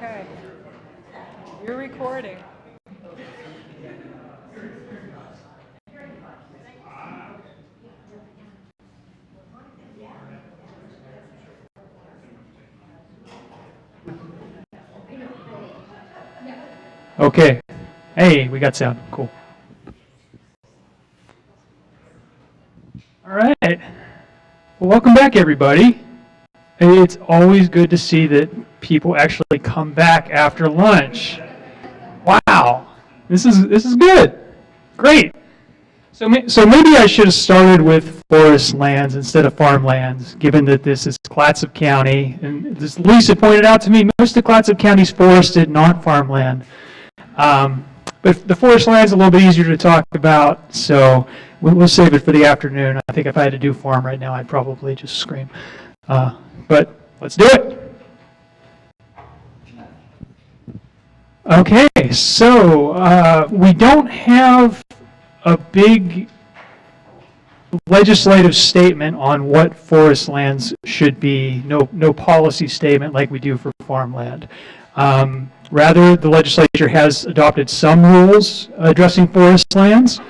Okay. You're recording. Okay. Hey, we got sound. Cool. All right. Well, welcome back, everybody. It's always good to see that people actually come back after lunch. Wow. This is good. Great. So maybe I should have started with forest lands instead of farmlands, given that this is Clatsop County. And as Lisa pointed out to me, most of Clatsop County is forested, not farmland. But the forest land is a little bit easier to talk about, so we'll save it for the afternoon. I think if I had to do farm right now, I'd probably just scream. But let's do it. Okay, so we don't have a big legislative statement on what forest lands should be, no policy statement like we do for farmland. Rather, the legislature has adopted some rules addressing forest lands,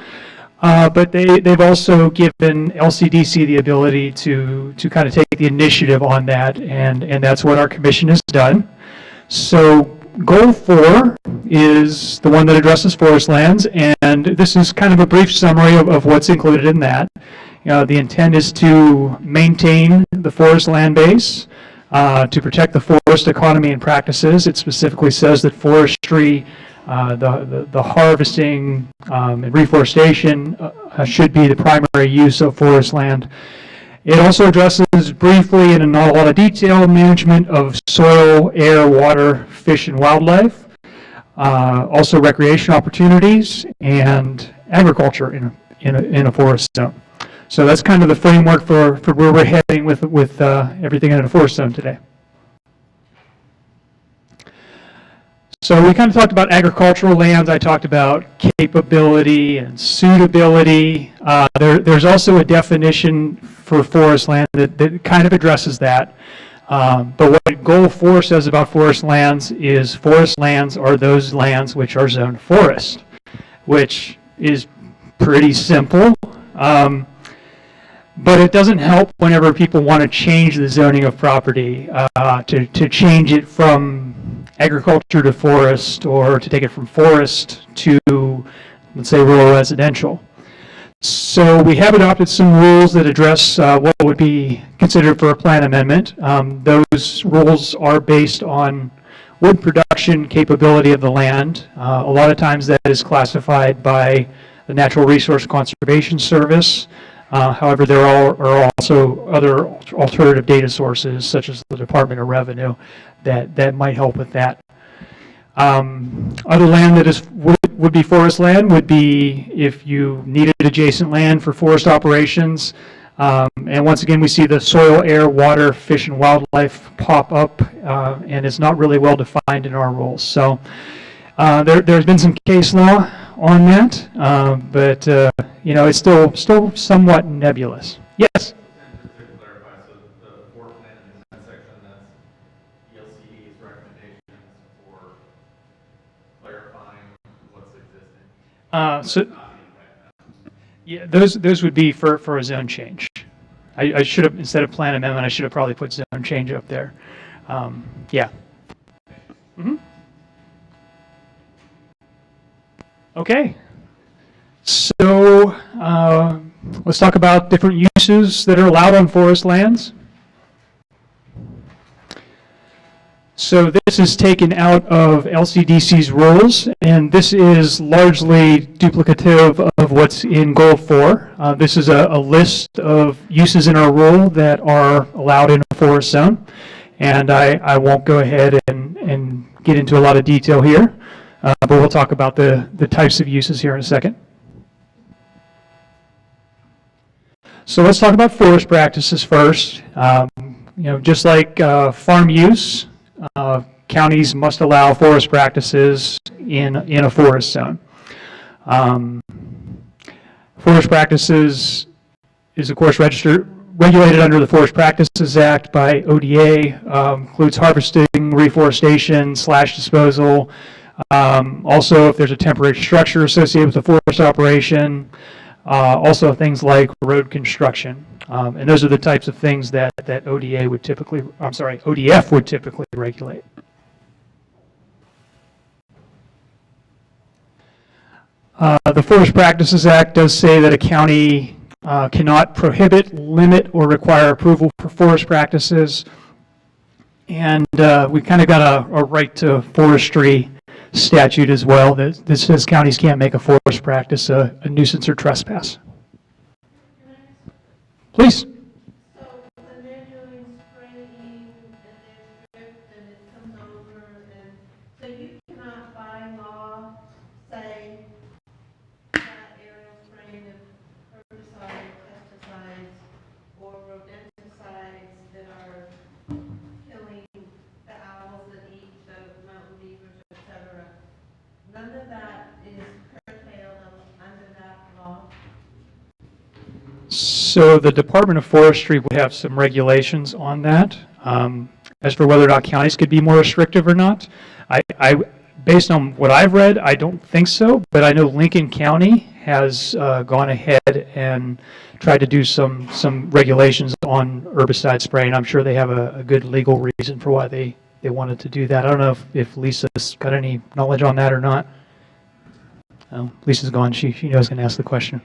but they've also given LCDC the ability to kind of take the initiative on that, and that's what our commission has done. So Goal 4 is the one that addresses forest lands, and this is kind of a brief summary of what's included in that. The intent is to maintain the forest land base, to protect the forest economy and practices. It specifically says that forestry, the harvesting and reforestation should be the primary use of forest land. It also addresses briefly and in not a lot of detail management of soil, air, water, fish, and wildlife, also recreation opportunities, and agriculture in a forest zone. So that's kind of the framework for where we're heading with everything in a forest zone today. So we kind of talked about agricultural lands. I talked about capability and suitability. There's also a definition for forest land that kind of addresses that. But what Goal 4 says about forest lands is forest lands are those lands which are zoned forest, which is pretty simple. But it doesn't help whenever people want to change the zoning of property, to change it from agriculture to forest, or to take it from forest to, let's say, rural residential. So we have adopted some rules that address what would be considered for a plan amendment. Those rules are based on wood production capability of the land. A lot of times that is classified by the Natural Resource Conservation Service. However, there are also other alternative data sources, such as the Department of Revenue, that might help with that. Other land that would be forest land would be if you needed adjacent land for forest operations. And once again, we see the soil, air, water, fish, and wildlife pop up, and it's not really well defined in our rules. So there's been some case law on that, but it's still somewhat nebulous. Yes? Just to clarify, so the fourth plan in that section, that's DLCD's recommendations for clarifying what's existing. Yeah, those would be for a zone change. I should have, instead of plan amendment, I should have probably put zone change up there. Yeah. Mm-hmm. Okay. So let's talk about different uses that are allowed on forest lands. So this is taken out of LCDC's rules, and this is largely duplicative of what's in Goal 4. This is a list of uses in our rule that are allowed in a forest zone, and I won't go ahead and get into a lot of detail here, but we'll talk about the types of uses here in a second. So let's talk about forest practices first. Just like farm use, counties must allow forest practices in a forest zone. Forest practices is, of course, registered regulated under the Forest Practices Act by ODA, includes harvesting, reforestation, slash disposal. Also, if there's a temporary structure associated with the forest operation, also things like road construction. And those are the types of things that ODA would typically, ODF would typically regulate. The Forest Practices Act does say that a county cannot prohibit, limit, or require approval for forest practices. And we kind of got a right to forestry statute as well that says counties can't make a forest practice a nuisance or trespass. Please. So when they're doing spraying and there's drift and it comes over and, so you cannot by law say that aerial spraying of herbicides, pesticides, or rodenticides that are killing the owls that eat the mountain beavers, etc. None of that is curtailed under that law. So the Department of Forestry would have some regulations on that. As for whether or not counties could be more restrictive or not, I based on what I've read, I don't think so, but I know Lincoln County has gone ahead and tried to do some regulations on herbicide spray, and I'm sure they have a good legal reason for why they wanted to do that. I don't know if Lisa's got any knowledge on that or not. Oh, Lisa's gone. She knows I was going to ask the question.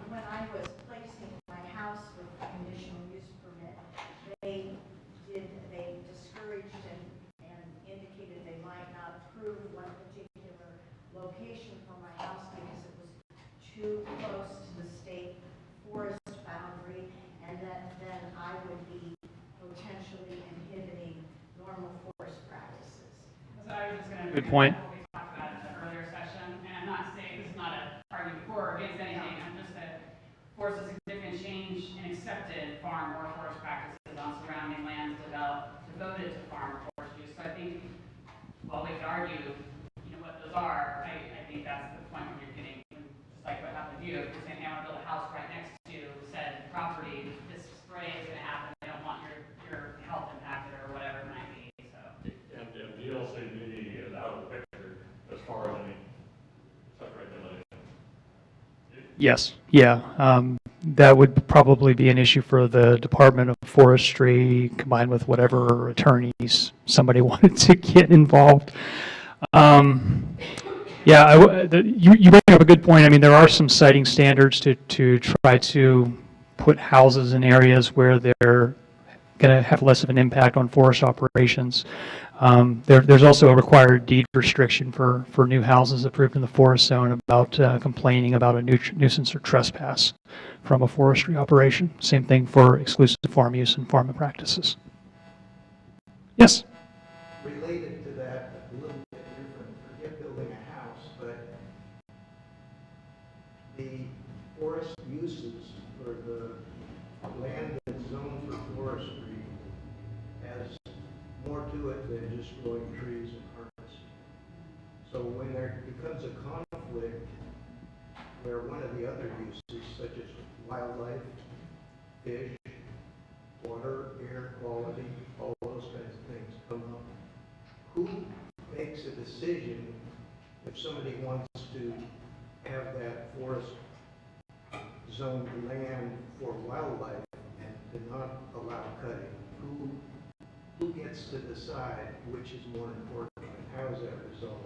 When I was placing my house with a conditional use permit, they discouraged and indicated they might not approve one particular location for my house because it was too close to the state forest boundary, and that then I would be potentially inhibiting normal forest practices. So I was just going to Good point. what we talked about in the earlier session, and I'm not saying this is not an argument for or against anything. I'm just that forced a significant change in accepted farm or forest practices on surrounding lands devoted to farm or forest use. So I think while we could argue, what those are, I think that's the point when you're getting, just like what happened with you, if you're saying, hey, I want to build a house right next to said property, this spray is going to happen. I don't want your health impacted or whatever it might be. So. And DLCD is out of the picture as far as any such regulation. Yes, yeah. That would probably be an issue for the Department of Forestry combined with whatever attorneys somebody wanted to get involved. Yeah, you bring up a good point. I mean, there are some siting standards to try to put houses in areas where they're going to have less of an impact on forest operations. There's also a required deed restriction for new houses approved in the forest zone about complaining about a nuisance or trespass from a forestry operation. Same thing for exclusive farm use and farming practices. Yes? Related to that, a little bit different, forget building a house, but the forest uses for the land that's zoned for forestry has more to it than just growing trees and harvesting. So when there becomes a conflict where one of the other uses, such as wildlife, fish, water, air quality, all those kinds of things come up, who makes a decision if somebody wants to have that forest zoned land for wildlife and to not allow cutting? Who gets to decide which is more important, and how is that resolved?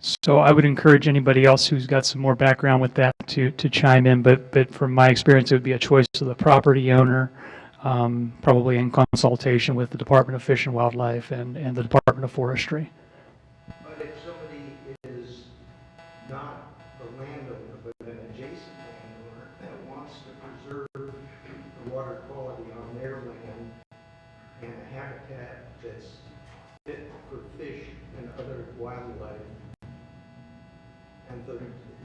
So I would encourage anybody else who's got some more background with that to chime in, but from my experience, it would be a choice of the property owner, probably in consultation with the Department of Fish and Wildlife and the Department of Forestry. But if somebody is not the landowner, but an adjacent landowner that wants to preserve the water quality on their land and a habitat that's fit for fish and other wildlife, and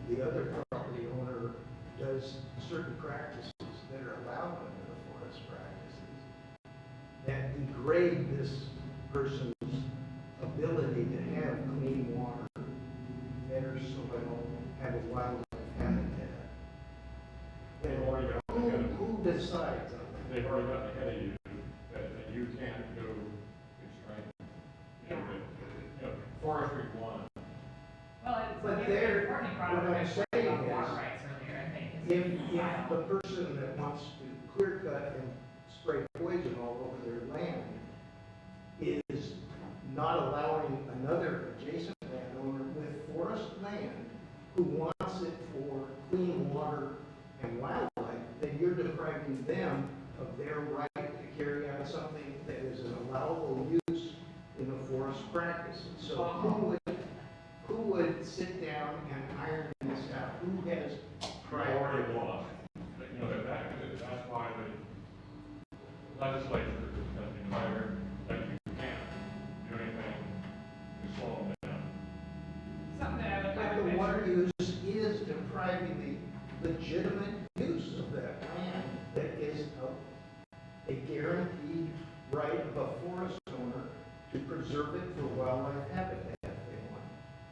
the other property owner does certain practices that are allowed under the forest practices that degrade this person's ability to have clean water, better soil, have a wildlife habitat, then ahead of you, that you can't go constrain. You know, forestry one. Well, it's, But like, there, Courtney brought what up I'm a good point saying about is, water rights earlier, I think. if the person that wants to clear cut and spray poison all over their land is not allowing another adjacent landowner with forest land who wants it for clean water and wildlife, then you're depriving them of their right to carry out something that is an allowable use in the forest practices. So who would sit down and iron this out? Who has Priority priority? law. You know, that's why the legislature has declared that you can't do anything to slow them down. Something that I would But the water use is depriving the legitimate use of that land that is a guaranteed right of a forest owner to preserve it for wildlife habitat if they want.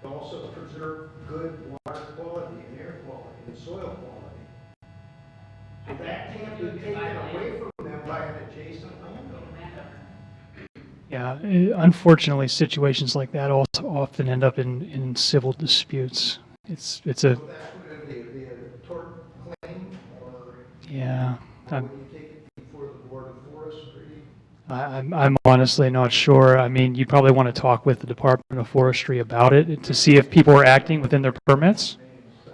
To also preserve good water quality and air quality and soil quality. So that can't be taken away from them by an adjacent landowner. Yeah, unfortunately, situations like that also often end up in civil disputes. It's a, So that's what it would be a tort claim, or yeah. how would you take it before the Board of Forestry? I'm honestly not sure. I mean, you'd probably want to talk with the Department of Forestry about it to see if people are acting within their permits. So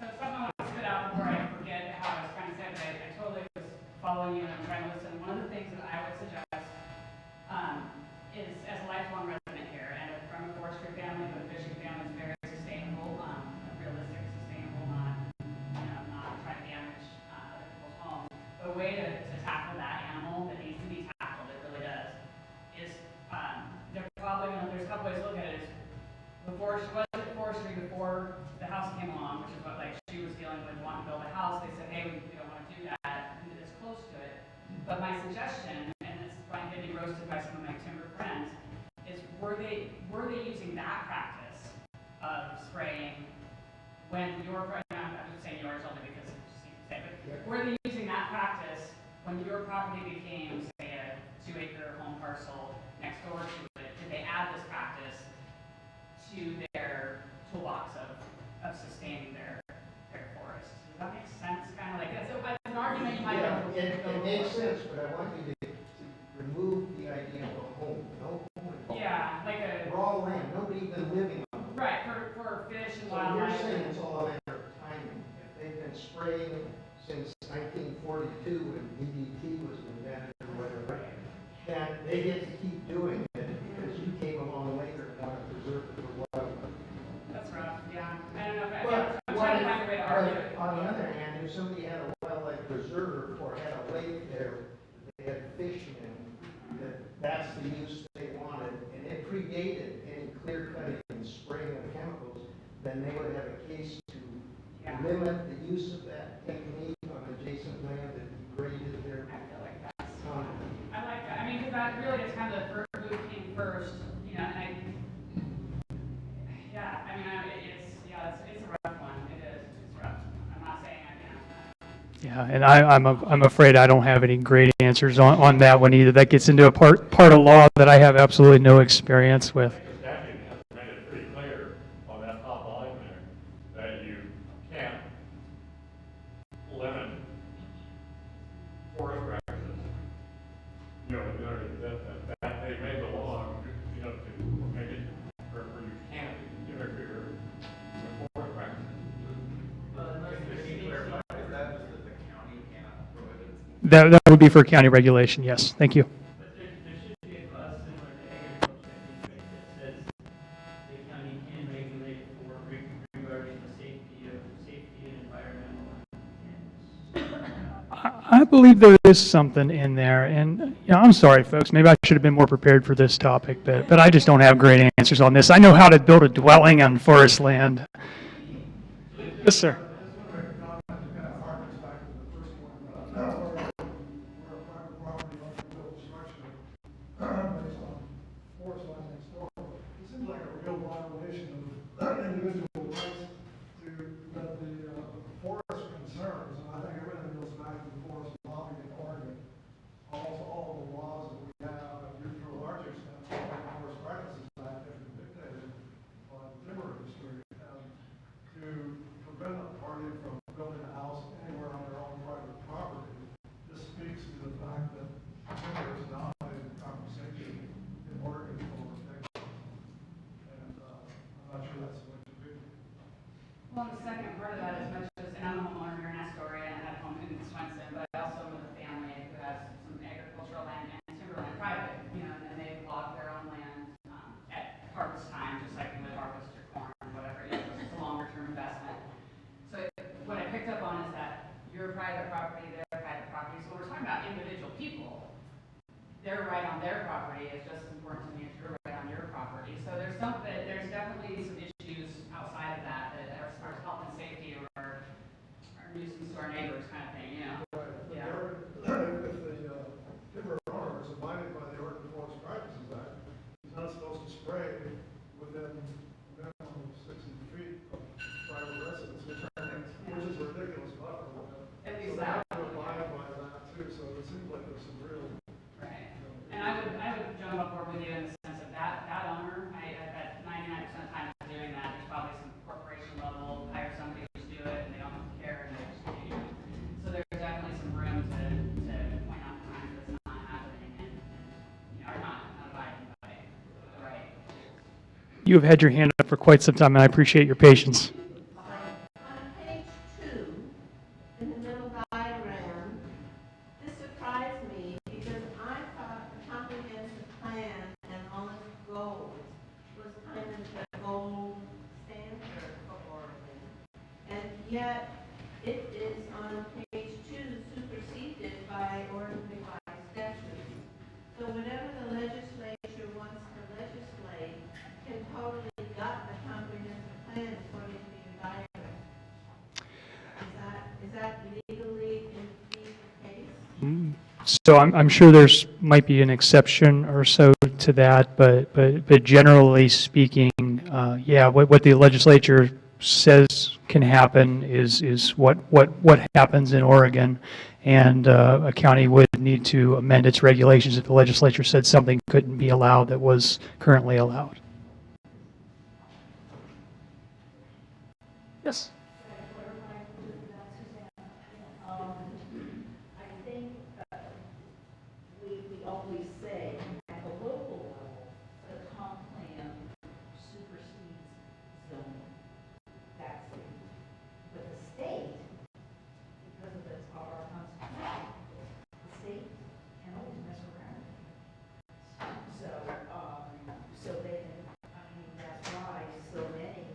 something I want to spit out before I forget how I was trying to say it, but I totally was following you and I'm trying to listen. One of the things that I would suggest is, as a lifelong resident here, and from a forestry family, but a fishing family is very sustainable, realistic, sustainable, not trying to damage other people's homes. A way to tackle that animal that needs to be tackled, it really does, is there's a couple ways to look at it. Is forestry before the house came along, which is what like she was dealing with, wanting to build a house. They said, hey, we don't want to do that, it's close to it. But my suggestion, and this might get me roasted by some of my timber friends, is were they using that practice of spraying when your, I'm just saying yours only because it's just easy to say, but were they using that practice when your property became, say, a 2-acre home parcel next door to it? Did they add this practice to their toolbox of sustaining their forest? Does that make sense? Kind of like that's an argument you might Yeah, have. it makes sense, but I want you to remove the idea of a home. No home involved. Yeah, like a Raw land, nobody even living on it. right for fish and So you're wildlife. saying it's all a matter of timing. If they've been spraying since 1942 when DDT was invented or whatever, then they get to keep doing it because you came along later and want to preserve it for wildlife. That's rough. Yeah, I don't know if But I'm trying to find a way to argue it. on the other hand, if somebody had a wildlife preserve or had a lake there, they had fish in, that's the use they wanted, and it predated any clear cutting and spraying of chemicals, then they would have a case to limit the use of that technique on adjacent land that degraded their. I feel like that's. I like that. I mean, because that really is kind of the first who came first, and yeah, I mean, it's a rough one. It is. It's rough. I'm not saying Yeah, and I'm afraid I don't have any great answers on that one either. That gets into a part of law that I have absolutely no experience with. The statute has made it pretty clear on that top line there that you can't limit forest practices. You know, that they made the law, to make it where you can't interfere with forest practices. Can you clarify, is that just that the county cannot prohibit it? That would be for county regulation, yes. Thank you. But there should be a clause similar to agriculture, I think, right, that says the county can regulate for regarding the safety and environmental and I believe there is something in there, and I'm sorry, folks. Maybe I should have been more prepared for this topic, but I just don't have great answers on this. I know how to build a dwelling on forest land. Yes, sir. Forest land next door. It seems like a real violation of individual rights to let the forest concerns, and I think everything goes back to the forest lobby and Oregon, Well, the second part of that is much as, and I'm a homeowner here in Astoria and I have a home in Swenson, but I also am with a family who has some agricultural land and timberland private, and they log their own land at harvest time, just like you would harvest your corn or whatever. It's a longer term investment. So what I picked up on is that your private property, their private property. So we're talking about individual people. Their right on their property is just as important to me as your right on your property. So there's definitely some issues outside of that as far as health and safety or nuisance to our neighbors kind of thing, Right, but Yeah. if the timber owner is abiding by the Oregon Forest Practices Act, he's not supposed to spray within a minimum of 60 feet of private residence, which is a ridiculous buffer. So they have to abide by that too, so it seems like there's some real. Right. And I would jump on board with you in the sense of that owner, I bet 99% of the time is doing that. There's probably some corporation level, hire somebody to do it and they don't care and they just do it. So there's definitely some room to point out times that's not happening and are not abiding by the right. You have had your hand up for quite some time, and I appreciate your patience. On page 2, in the middle diagram, this surprised me because I thought the comprehensive plan and all its goals was kind of the gold standard for Oregon. And yet, it is on page 2 superseded by Oregon revised statutes. So whatever the legislature wants to legislate can totally gut the comprehensive plan according to your diagram. Is that legally indeed the case? So I'm sure there's might be an exception or so to that, but generally speaking, yeah, what the legislature says can happen is what happens in Oregon, and a county would need to amend its regulations if the legislature said something couldn't be allowed that was currently allowed. Yes. I think we always say at the local level, the comp plan supersedes zoning. That's it. But the state, because of our constitution, the state can always mess around. So they can, that's why so many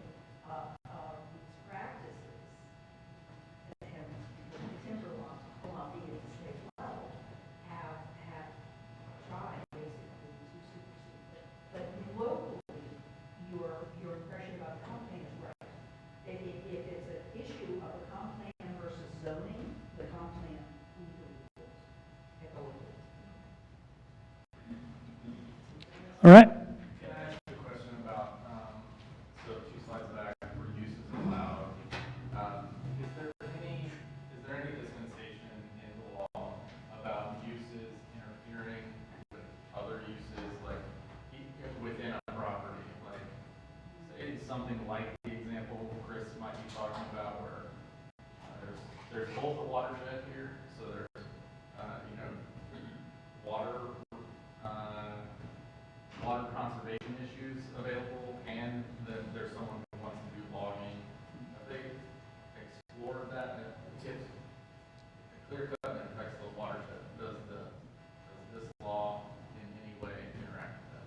of these practices that have, the timber law, be at the state level, have tried basically to supersede. But locally, your impression about the comp plan is right. If it's an issue of a comp plan versus zoning, the comp plan usually rules at the local. All right. Can I ask you a question about, so 2 slides back, where uses allowed? Is there any dispensation in the law about uses interfering with other uses, like within a property? Like, say something like the example Chris might be talking about, where there's both a watershed here, so there's water. Water conservation issues available, and then there's someone who wants to do logging. Have they explored that? If clear cut affects the watershed, does this law in any way interact with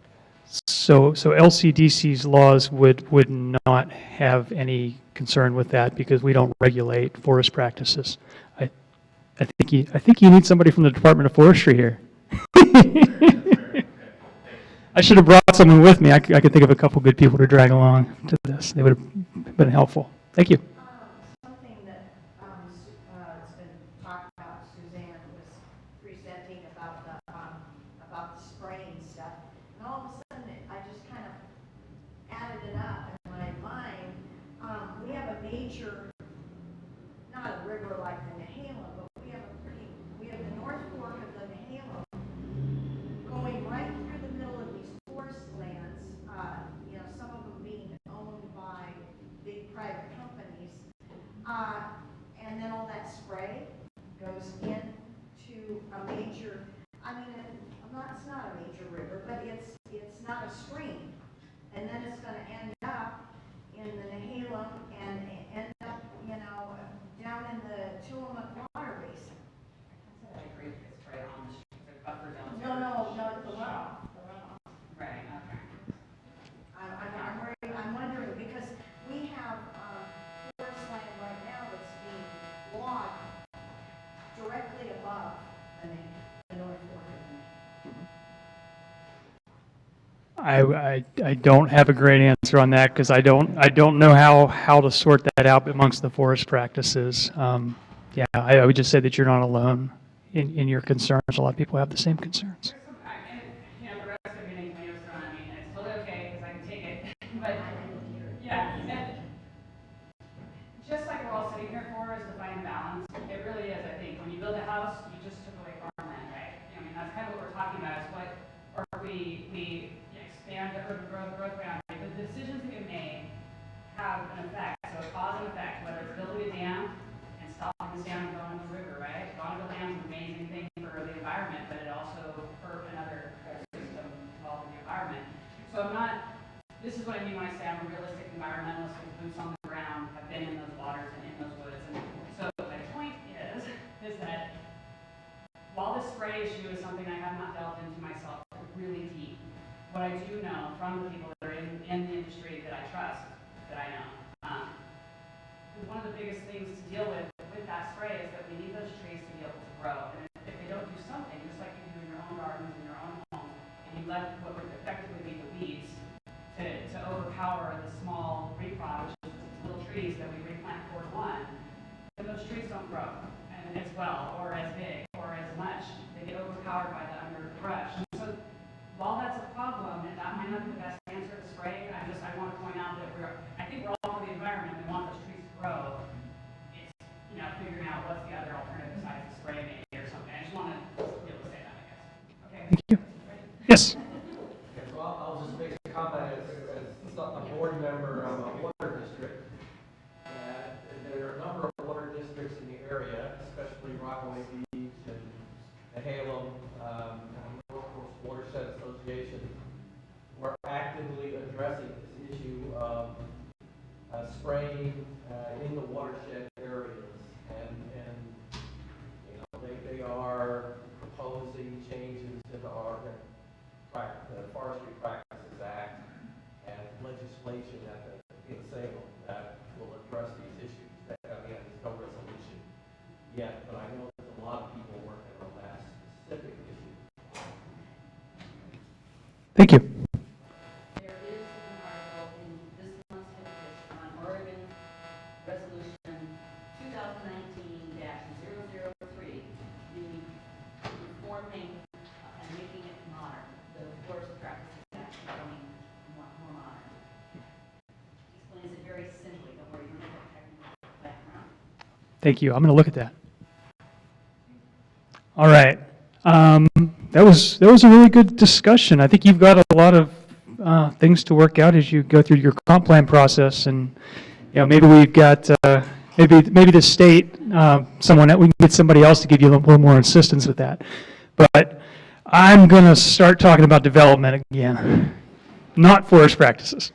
that? So LCDC's laws would not have any concern with that because we don't regulate forest practices. I think you need somebody from the Department of Forestry here. I should have brought someone with me. I could think of a couple good people to drag along to this. They would have been helpful. Thank you. Something that has been talked about, Suzanne was presenting about the spraying stuff, and all of a sudden I just kind of added it up in my mind. We have a major, not a river like the Nehalem, but we have the North Fork of the Nehalem going right through the middle of these forest lands. Some of them being owned by big private companies. And then all that spray goes into a major, it's not a major river, but it's not a stream. And then it's going to end up in the Nehalem and end I don't have a great answer on that because I don't know how to sort that out amongst the forest practices. Yeah, I would just say that you're not alone in your concerns. A lot of people have the same concerns. There's some, and, you know, the rest of anything Tony was throwing at me, it's totally okay, because I can take it, but, yeah, and just like we're all sitting here for is to find balance, it really is, I think, when you build a house, you just took away farmland, right? I mean, that's kind of what we're talking about, is what, or we expand the urban growth boundary, the decisions that get made have an effect, so a cause and effect, whether it's building a dam and stopping this dam from going into the river, right? Bonneville Dam is an amazing thing for the environment, but it also hurt another whole system involved in the environment. So I'm not, this is what I mean when I say I'm a realistic environmentalist with boots on the ground, have been in those waters and in those woods. And so my point is that while this spray issue is something I have not delved into myself really deep, what I do know from the people that are in the industry that I trust, that I know, one of the biggest things to deal with that spray is that we need those trees to be able to grow. And if they don't do something, just like you do in your own gardens, in your own homes, and you let what would effectively be the weeds to overpower the small reprod, which is little trees that we replant 4 to 1, then those trees don't grow and as well, or as big, or as much. They get overpowered by the underbrush. And so while that's a problem, and that might not be the best answer to spray, I want to point out that I think we're all for the environment. We want those trees to grow. It's, you know, figuring out what's the other alternative besides the spray maybe or something. I just want to be able to say that, I guess. Okay. Thank you. Yes. Okay, so I'll just make a comment as a board member of a water district. There are a number of water districts in the area, especially Rockaway Beach and the Halem, and North Coast Watershed Association, who are actively addressing this issue of spraying in the watershed areas. And you know, they are proposing changes in our the Forestry Practices Act and legislation in Salem that will address these issues. Again, there's no resolution yet, but I know there's a lot of people working on that specific issue. Thank you. There is an article in this month's edition on Oregon Resolution 2019-003, the reforming and making it modern, the Forest Practices Act becoming more modern. He explains it very simply, don't worry, you don't have a technical background. Thank you. I'm going to look at that. All right. That was a really good discussion. I think you've got a lot of things to work out as you go through your comp plan process, and you know, maybe we've got maybe the state someone that we can get somebody else to give you a little more assistance with that. But I'm going to start talking about development again, not forest practices.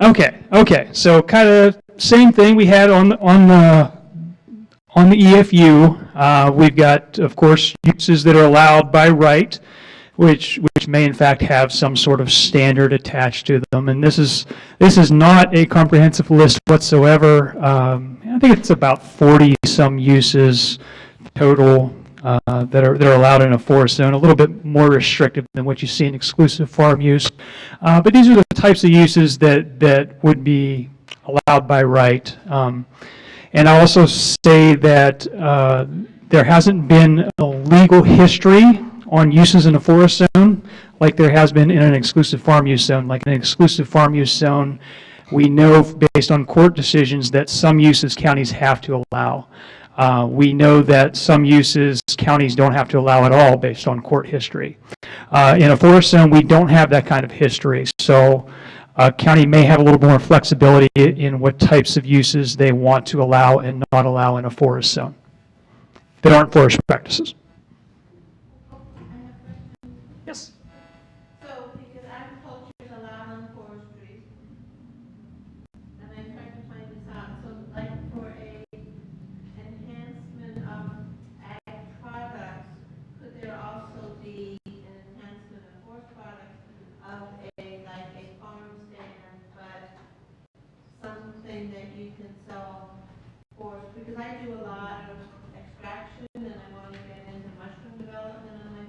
Okay. So kind of same thing we had on the EFU. We've got, of course, uses that are allowed by right, which may in fact have some sort of standard attached to them. And this is not a comprehensive list whatsoever. I think it's about 40 some uses total that are allowed in a forest zone, a little bit more restrictive than what you see in exclusive farm use. But these are the types of uses that would be allowed by right. And I also say that there hasn't been a legal history on uses in a forest zone like there has been in an exclusive farm use zone. Like in an exclusive farm use zone, we know based on court decisions that some uses counties have to allow. We know that some uses counties don't have to allow at all based on court history. In a forest zone, we don't have that kind of history. So a county may have a little more flexibility in what types of uses they want to allow and not allow in a forest zone that aren't forest practices. Yes. So, because agriculture is allowed on forestry, and I tried to find this out, so like for a enhancement of ag products, could there also be an enhancement of forest products of like a farm stand, but something that you can sell forest? Because I do a lot of extraction and I want to get into mushroom development on my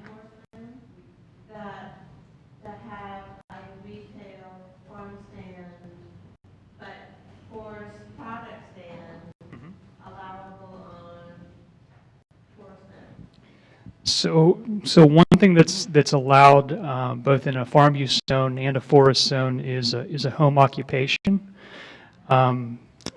So one thing that's allowed both in a farm use zone and a forest zone is a home occupation.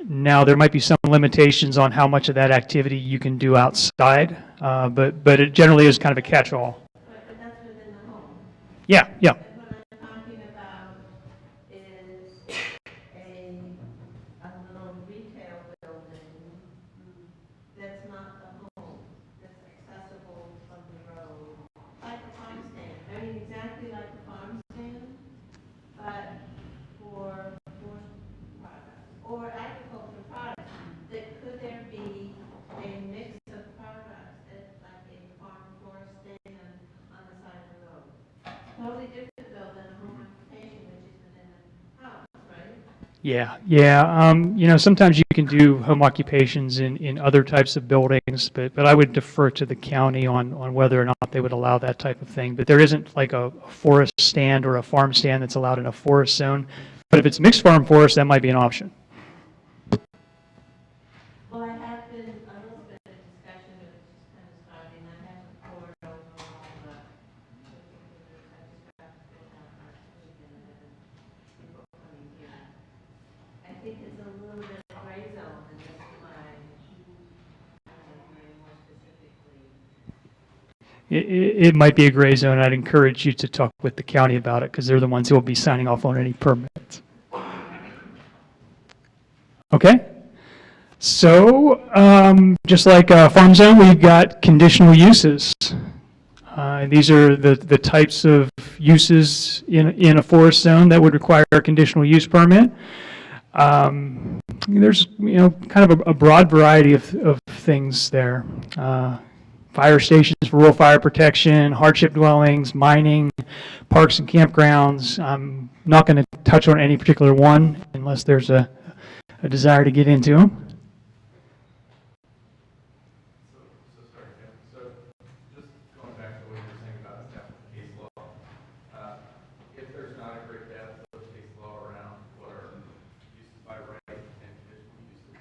Now, there might be some limitations on how much of that activity you can do outside, but it generally is kind of a catch-all. But that's within the home. Yeah, yeah. And what I'm talking about is a little retail building that's not the home, that's accessible from the road, like a farm stand. I mean, exactly like a farm stand, but for products or agricultural products. Could there be a mix of products at like a farm forest stand on the side of the road? Totally different though than a home occupation, which is within the house, right? Yeah. Sometimes you can do home occupations in other types of buildings, but I would defer to the county on whether or not they would allow that type of thing. But there isn't like a forest stand or a farm stand that's allowed in a forest zone. But if it's mixed farm forest, that might be an option. Well, I have been, a little bit of discussion, it's just kind of starting, I haven't poured over all the particulars, I just got to fill out last week and I haven't, people coming here. I think it's a little bit of gray zone, and that's why I'm hearing more specifically. It might be a gray zone. I'd encourage you to talk with the county about it because they're the ones who will be signing off on any permits. Okay? So, just like a farm zone, we've got conditional uses. These are the types of uses in a forest zone that would require a conditional use permit. There's, kind of a broad variety of things there. Fire stations for rural fire protection, hardship dwellings, mining, parks and campgrounds. I'm not going to touch on any particular one unless there's a desire to get into them. So sorry, Tim. So just going back to what you were saying about establishing case law, if there's not a great depth of case law around what are uses by right and conditional uses,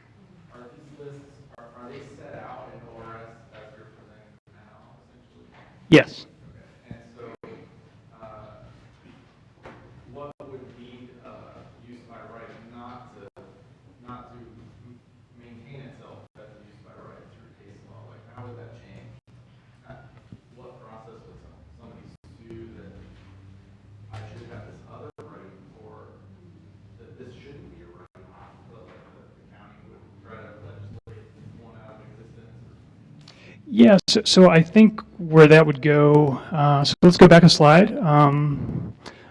are these lists, are they set out in ORS as you're presenting now, essentially? Yes. Okay. And so, what would need use by right not to maintain itself as a use by right through case law? Like, how would that change? What process would somebody sue that I should have this other right, or that this shouldn't be a right? But like the county would try to legislate one out of existence. Yes, so I think where that would go, so let's go back a slide.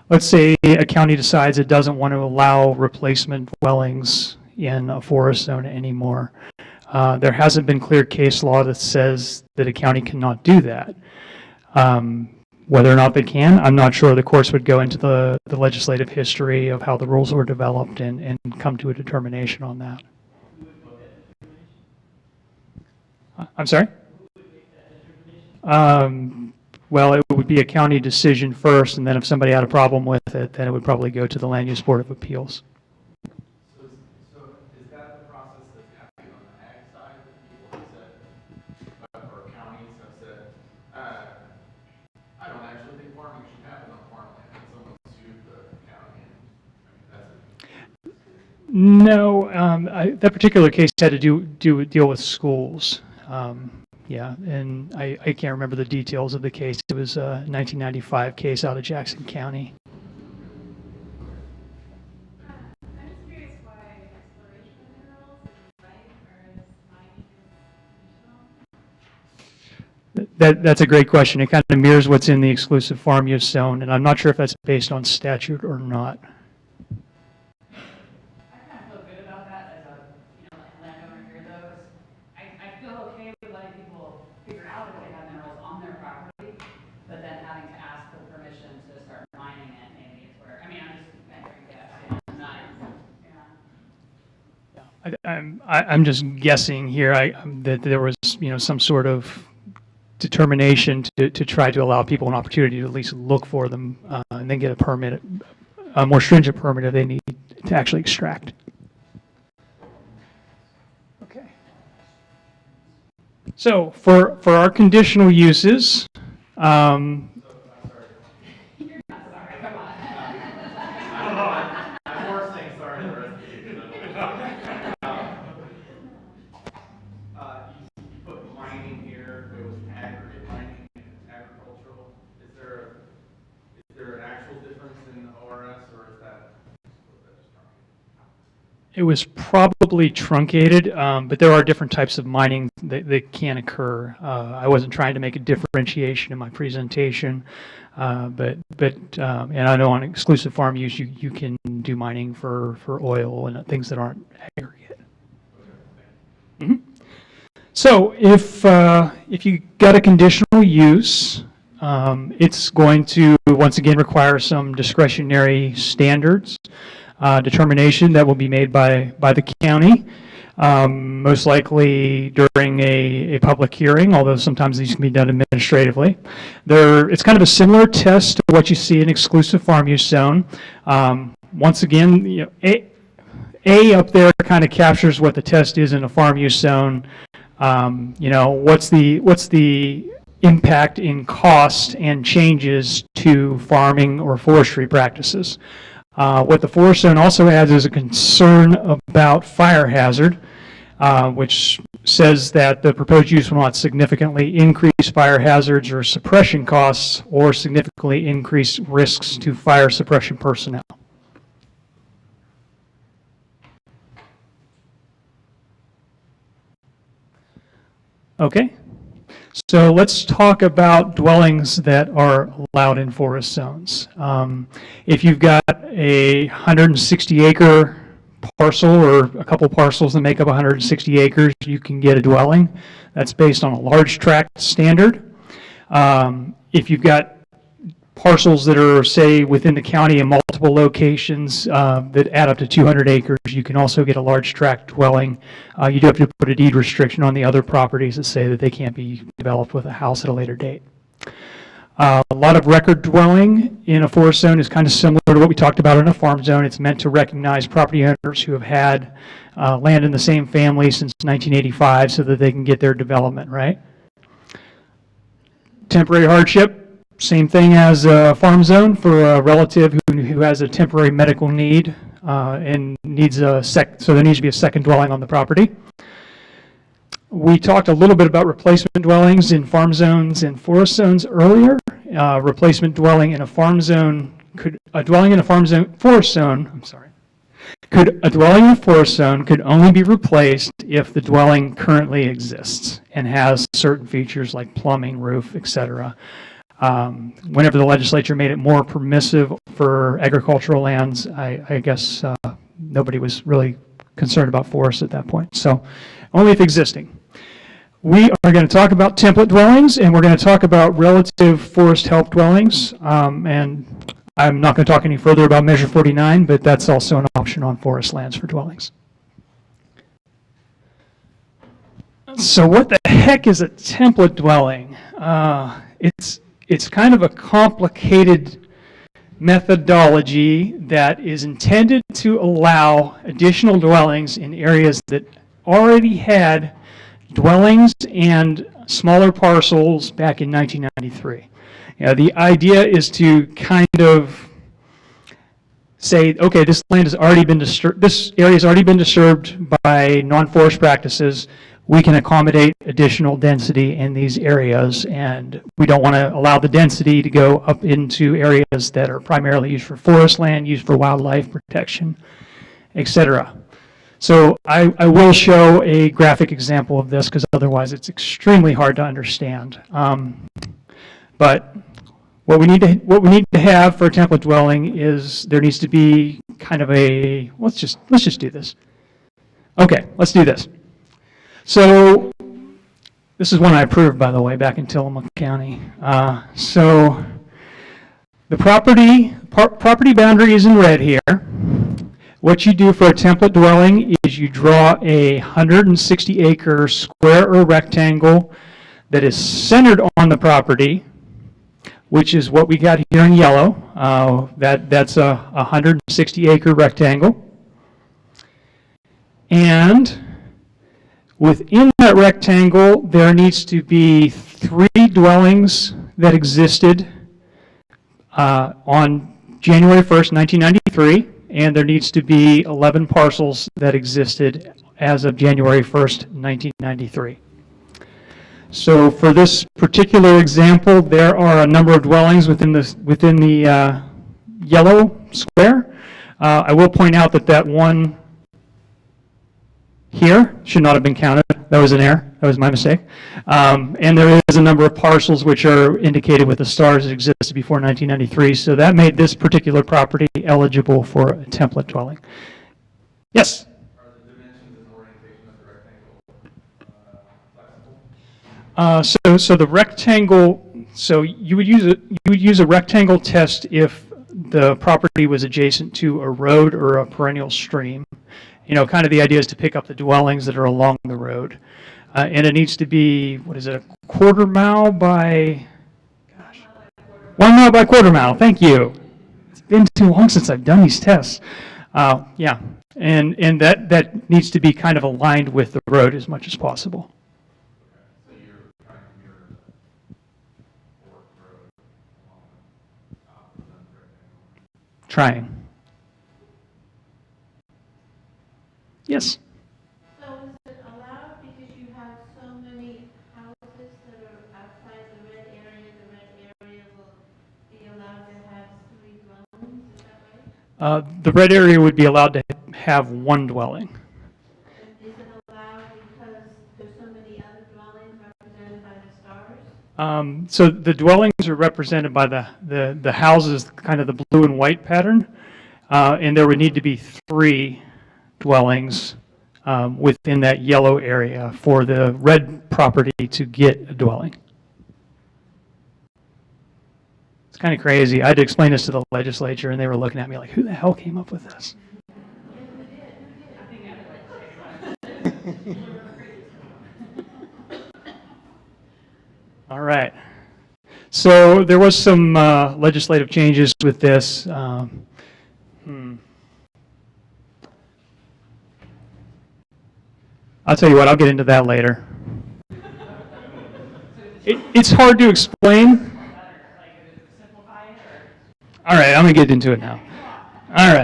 Let's say a county decides it doesn't want to allow replacement dwellings in a forest zone anymore. There hasn't been clear case law that says that a county cannot do that. Whether or not they can, I'm not sure. The courts would go into the legislative history of how the rules were developed and come to a determination on that. I'm sorry? Well, it would be a county decision first, and then if somebody had a problem with it, then it would probably go to the Land Use Board of Appeals. So is that the process that's happening on the ag side that people have said, or counties have said, I don't actually think farming should happen on farmland, and someone sued the county, and I mean, No, that particular case had to deal with schools. Yeah, and I can't remember the details of the case. It was a 1995 case out of Jackson County. I'm just curious why exploration of minerals is right, whereas mining is conditional? That's a great question. It kind of mirrors what's in the exclusive farm use zone, and I'm not sure if that's based on statute or not. I kind of feel good about that as a, landowner here though, 'cause I feel okay with letting people figure out if they have minerals on their property, but then having to ask for permission to start mining it maybe is where, I'm just venturing guess, I'm not, I'm just guessing here that there was some sort of determination to try to allow people an opportunity to at least look for them and then get a permit, a more stringent permit if they need to actually extract. Okay. So for our conditional uses, You're not sorry, come on. I don't know, I'm more saying sorry to the rest of you. You put mining here, it was aggregate mining, agricultural. Is there an actual difference in ORS, or is that just truncated? it was probably truncated, but there are different types of mining that can occur. I wasn't trying to make a differentiation in my presentation, but and I know on exclusive farm use, you can do mining for oil and things that aren't aggregate. Mhm. So if you got a conditional use, it's going to once again require some discretionary standards. Determination that will be made by the county, most likely during a public hearing, although sometimes these can be done administratively. It's kind of a similar test to what you see in exclusive farm use zone. Once again, you know, A up there kind of captures what the test is in a farm use zone. You know, what's the impact in cost and changes to farming or forestry practices. What the forest zone also adds is a concern about fire hazard, which says that the proposed use will not significantly increase fire hazards or suppression costs or significantly increase risks to fire suppression personnel. Okay, so let's talk about dwellings that are allowed in forest zones. If you've got a 160-acre parcel or a couple parcels that make up 160 acres, you can get a dwelling. That's based on a large tract standard. If you've got parcels that are, say, within the county in multiple locations that add up to 200 acres, you can also get a large tract dwelling. You do have to put a deed restriction on the other properties that say that they can't be developed with a house at a later date. A lot of record dwelling in a forest zone is kind of similar to what we talked about in a farm zone. It's meant to recognize property owners who have had land in the same family since 1985 so that they can get their development, right? Temporary hardship. Same thing as a farm zone for a relative who has a temporary medical need and needs so there needs to be a second dwelling on the property. We talked a little bit about replacement dwellings in farm zones and forest zones earlier. Replacement dwelling in a farm zone could a dwelling in a forest zone could only be replaced if the dwelling currently exists and has certain features like plumbing, roof, etc. Whenever the legislature made it more permissive for agricultural lands, I guess nobody was really concerned about forests at that point. So only if existing. We are going to talk about template dwellings, and we're going to talk about relative forest help dwellings. And I'm not going to talk any further about Measure 49, but that's also an option on forest lands for dwellings. So what the heck is a template dwelling? It's kind of a complicated methodology that is intended to allow additional dwellings in areas that already had dwellings and smaller parcels back in 1993. The idea is to kind of say, okay, this land has already been disturbed, this area has already been disturbed by non-forest practices. We can accommodate additional density in these areas, and we don't want to allow the density to go up into areas that are primarily used for forest land, used for wildlife protection, etc. So I will show a graphic example of this because otherwise it's extremely hard to understand. But what we need to have for a template dwelling is there needs to be kind of a let's just do this. Okay, let's do this. So this is one I approved, by the way, back in Tillamook County. So the property boundary is in red here. What you do for a template dwelling is you draw a 160-acre square or rectangle that is centered on the property, which is what we got here in yellow. That's a 160-acre rectangle. And Within that rectangle, there needs to be 3 dwellings that existed on January 1st, 1993, and there needs to be 11 parcels that existed as of January 1st, 1993. So for this particular example, there are a number of dwellings within the yellow square. I will point out that that one here should not have been counted. That was an error. That was my mistake. And there is a number of parcels which are indicated with the stars that existed before 1993. So that made this particular property eligible for a template dwelling. Yes? Are the dimensions and orientation of the rectangle flexible? So the rectangle, so you would use a rectangle test if the property was adjacent to a road or a perennial stream. You know, kind of the idea is to pick up the dwellings that are along the road. And it needs to be, what is it, a quarter mile by, 1 mile by quarter mile, thank you. It's been too long since I've done these tests. Yeah, and that needs to be kind of aligned with the road as much as possible. So you're trying to mirror the fork road along the top of the rectangle. Trying. Yes? So is it allowed because you have so many houses that are outside the red area will be allowed to have 3 dwellings, is that right? The red area would be allowed to have 1 dwelling. And is it allowed because there's so many other dwellings represented by the stars? So the dwellings are represented by the houses, kind of the blue and white pattern, and there would need to be 3 dwellings within that yellow area for the red property to get a dwelling. It's kind of crazy. I had to explain this to the legislature, and they were looking at me like, who the hell came up with this? All right. So there was some legislative changes with this. I'll tell you what, I'll get into that later. It's hard to explain. All right, I'm going to get into it now. All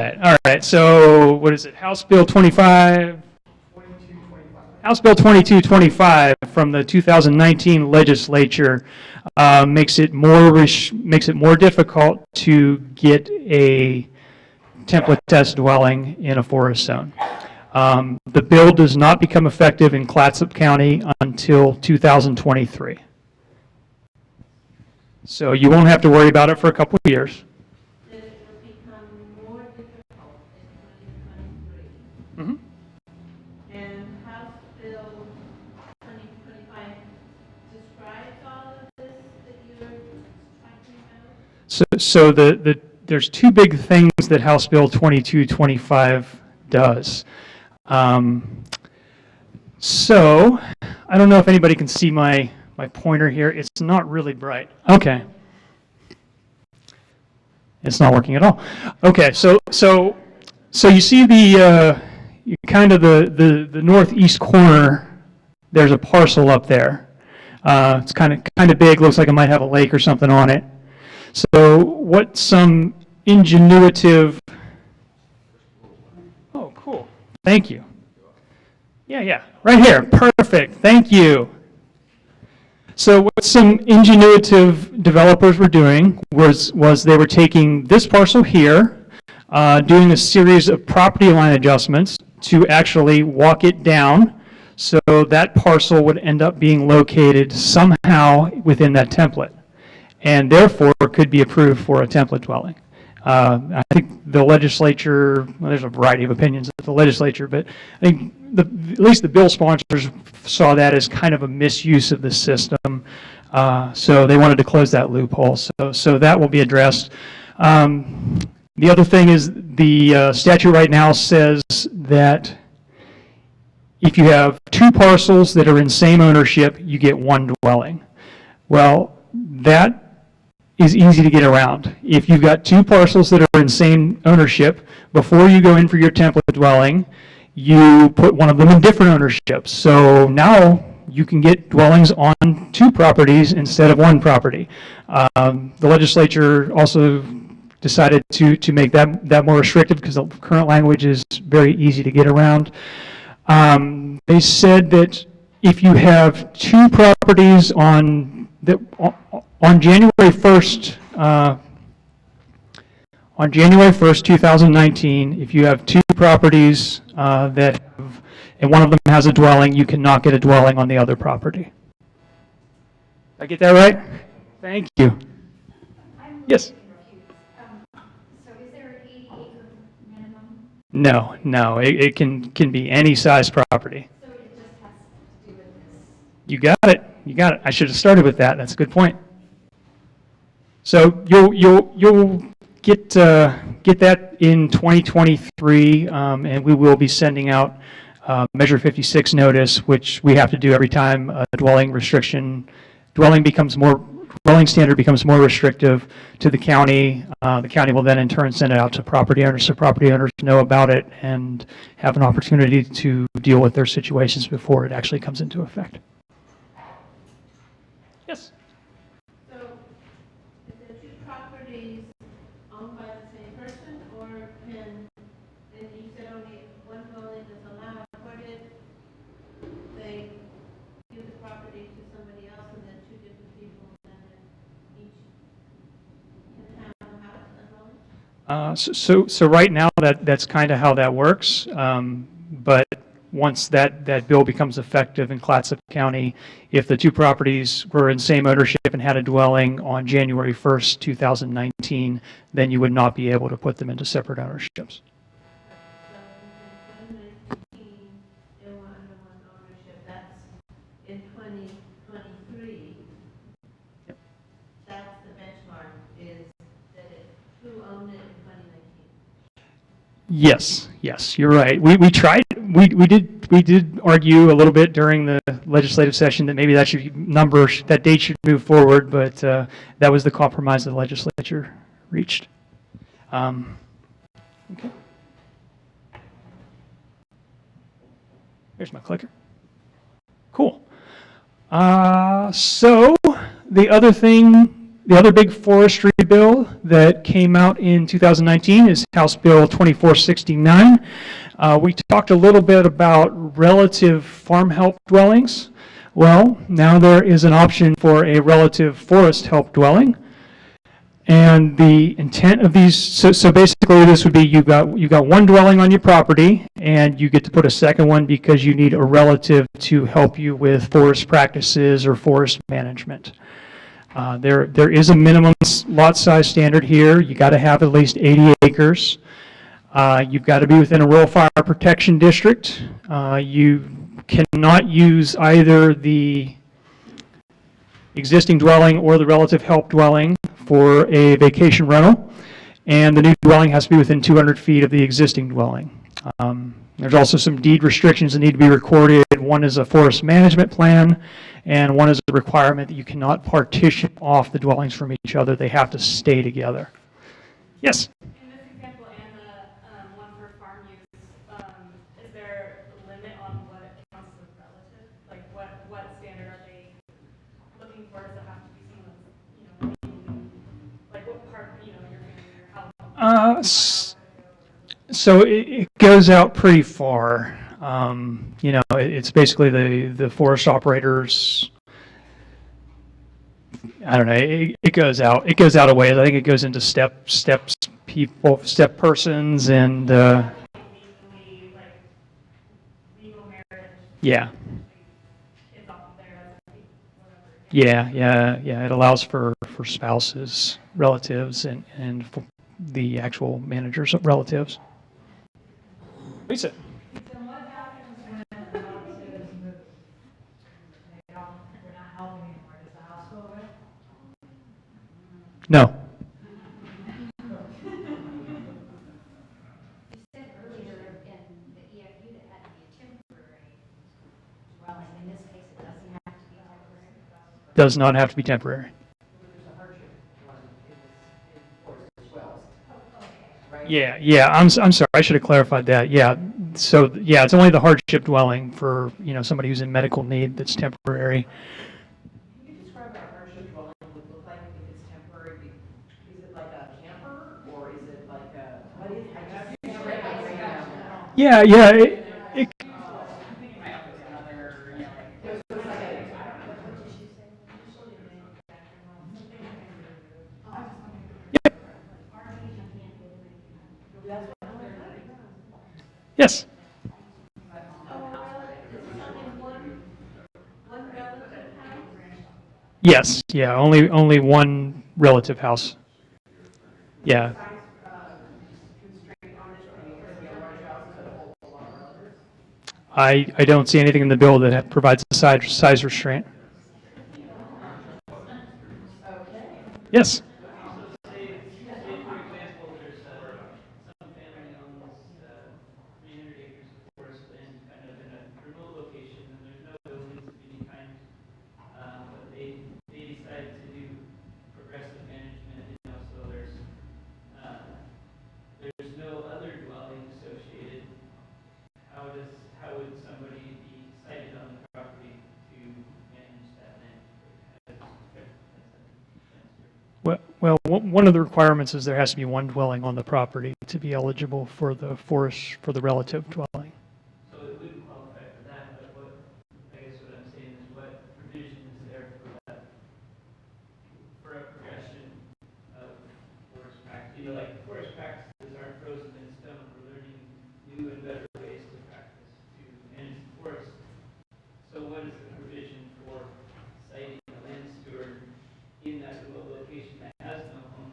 right. So what is it? House Bill 2225 House Bill 2225 from the 2019 legislature makes it more difficult to get a template test dwelling in a forest zone. The bill does not become effective in Clatsop County until 2023. So you won't have to worry about it for a couple of years. That it will become more difficult in 2023. Mm-hmm. And House Bill 2025 describes all of this that you're talking about? So there's 2 big things that House Bill 2225 does. So I don't know if anybody can see my pointer here. It's not really bright. Okay. It's not working at all. Okay, so you see the kind of the northeast corner. There's a parcel up there. It's kind of big. Looks like it might have a lake or something on it. So what some ingenuitive. Oh, cool. Thank you. Yeah, right here. Perfect. Thank you. So what some ingenuitive developers were doing was they were taking this parcel here, doing a series of property line adjustments to actually walk it down so that parcel would end up being located somehow within that template and therefore could be approved for a template dwelling. I think the legislature, well, there's a variety of opinions at the legislature, but I think at least the bill sponsors saw that as kind of a misuse of the system. So they wanted to close that loophole. So that will be addressed. The other thing is the statute right now says that if you have 2 parcels that are in same ownership, you get 1 dwelling. Well, that is easy to get around. If you've got 2 parcels that are in same ownership, before you go in for your template dwelling, you put one of them in different ownership. So now you can get dwellings on 2 properties instead of 1 property. The legislature also decided to make that more restrictive because the current language is very easy to get around. They said that if you have 2 properties on January 1st, on January 1st, 2019, if you have 2 properties that have, and one of them has a dwelling, you cannot get a dwelling on the other property. Did I get that right? Thank you. Yes? So is there an 80-acre minimum? No. It can be any size property. So it just has to do with this? You got it. I should have started with that. That's a good point. So you'll get that in 2023, and we will be sending out Measure 56 notice, which we have to do every time a dwelling standard becomes more restrictive to the county. The county will then in turn send it out to property owners, so property owners know about it and have an opportunity to deal with their situations before it actually comes into effect. Yes? So, is there 2 properties owned by the same person, or can, and you said only 1 dwelling is allowed, what if they give the property to somebody else and then 2 different people, and then each can have a house, a dwelling? So right now, that's kind of how that works. But once that bill becomes effective in Clatsop County, if the 2 properties were in same ownership and had a dwelling on January 1st, 2019, then you would not be able to put them into separate ownerships. So in 2019, they were under 1 ownership, that's in 2023. That's the benchmark, is that who owned it in 2019? Yes, you're right. We tried. We did argue a little bit during the legislative session that maybe that date should move forward, but that was the compromise the legislature reached. Okay. Here's my clicker. Cool. So the other big forestry bill that came out in 2019 is House Bill 2469. We talked a little bit about relative farm help dwellings. Well, now there is an option for a relative forest help dwelling. And the intent of these, so basically this would be you've got 1 dwelling on your property, and you get to put a second one because you need a relative to help you with forest practices or forest management. There is a minimum lot size standard here. You got to have at least 80 acres. You've got to be within a rural fire protection district. You cannot use either the existing dwelling or the relative help dwelling for a vacation rental, and the new dwelling has to be within 200 feet of the existing dwelling. There's also some deed restrictions that need to be recorded. One is a forest management plan, and one is a requirement that you cannot partition off the dwellings from each other. They have to stay together. Yes? In this example and the one for farm use, is there a limit on what counts as relative? Like what standard are they looking for? Does it have to be someone that's, like what part, your family or how? So it goes out pretty far. It's basically the forest operators. I don't know. It goes out a ways. I think it goes into steps, people, step persons, and Legal marriage. yeah. It's up there as whatever. Yeah. It allows for spouses, relatives, and for the actual managers' relatives. Lisa. So what happens when the relatives move? We're not helping anymore, does the house go away? No. You said earlier in the EFU that had to be a temporary dwelling, in this case it doesn't have to be temporary. Does not have to be temporary. There's a hardship when it was enforced as well, Oh, okay. right? Yeah. I'm sorry. I should have clarified that. Yeah, So, yeah, it's only the hardship dwelling for, somebody who's in medical need that's temporary. Can you describe what a hardship dwelling would look like if it's temporary? Is it like a camper, or is it like a, what is, I just can't wrap my brain around that. Yeah, I think it might have to be another, like. So it's like a, that's what I'm wondering. yes. One relative house? Yes, yeah, only one relative house. Yeah. Constraint on it, I mean, because we have large houses that hold a lot of relatives. I don't see anything in the bill that provides a size restraint. Okay. Yes. Say, for example, there's some family owns 300 acres of forest land kind of in a remote location, and there's no buildings of any kind, but they decide to do progressive management, so there's no other dwelling associated. How would somebody be sited on the property to manage that land? Well, one of the requirements is there has to be one dwelling on the property to be eligible for the forest, for the relative dwelling. So it wouldn't qualify for that, but I guess what I'm saying is what provision is there for that, for a progression of forest practice? Like forest practices aren't frozen in stone. We're learning new and better ways to practice to manage the forest. So what is the provision for siting a land steward in that remote location that has no home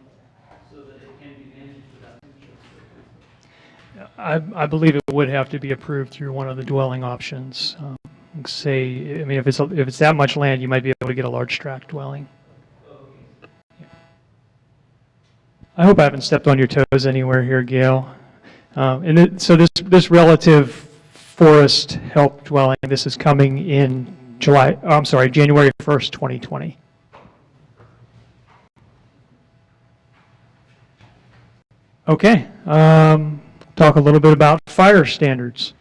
so that it can be managed without central circumstance? I believe it would have to be approved through one of the dwelling options. If it's that much land, you might be able to get a large tract dwelling. Yeah. I hope I haven't stepped on your toes anywhere here, Gail. So this relative forest help dwelling, this is coming in January 1st, 2020. Okay, talk a little bit about fire standards.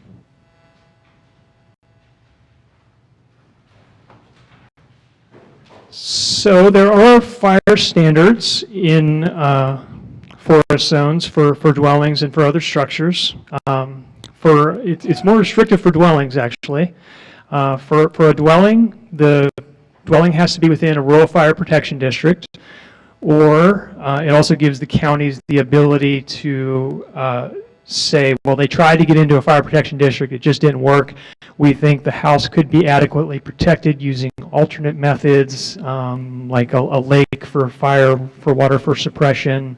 So there are fire standards in forest zones for dwellings and for other structures. It's more restrictive for dwellings, actually. For a dwelling, the dwelling has to be within a rural fire protection district, or it also gives the counties the ability to say, well, they tried to get into a fire protection district, it just didn't work. We think the house could be adequately protected using alternate methods, like a lake for fire, for water for suppression,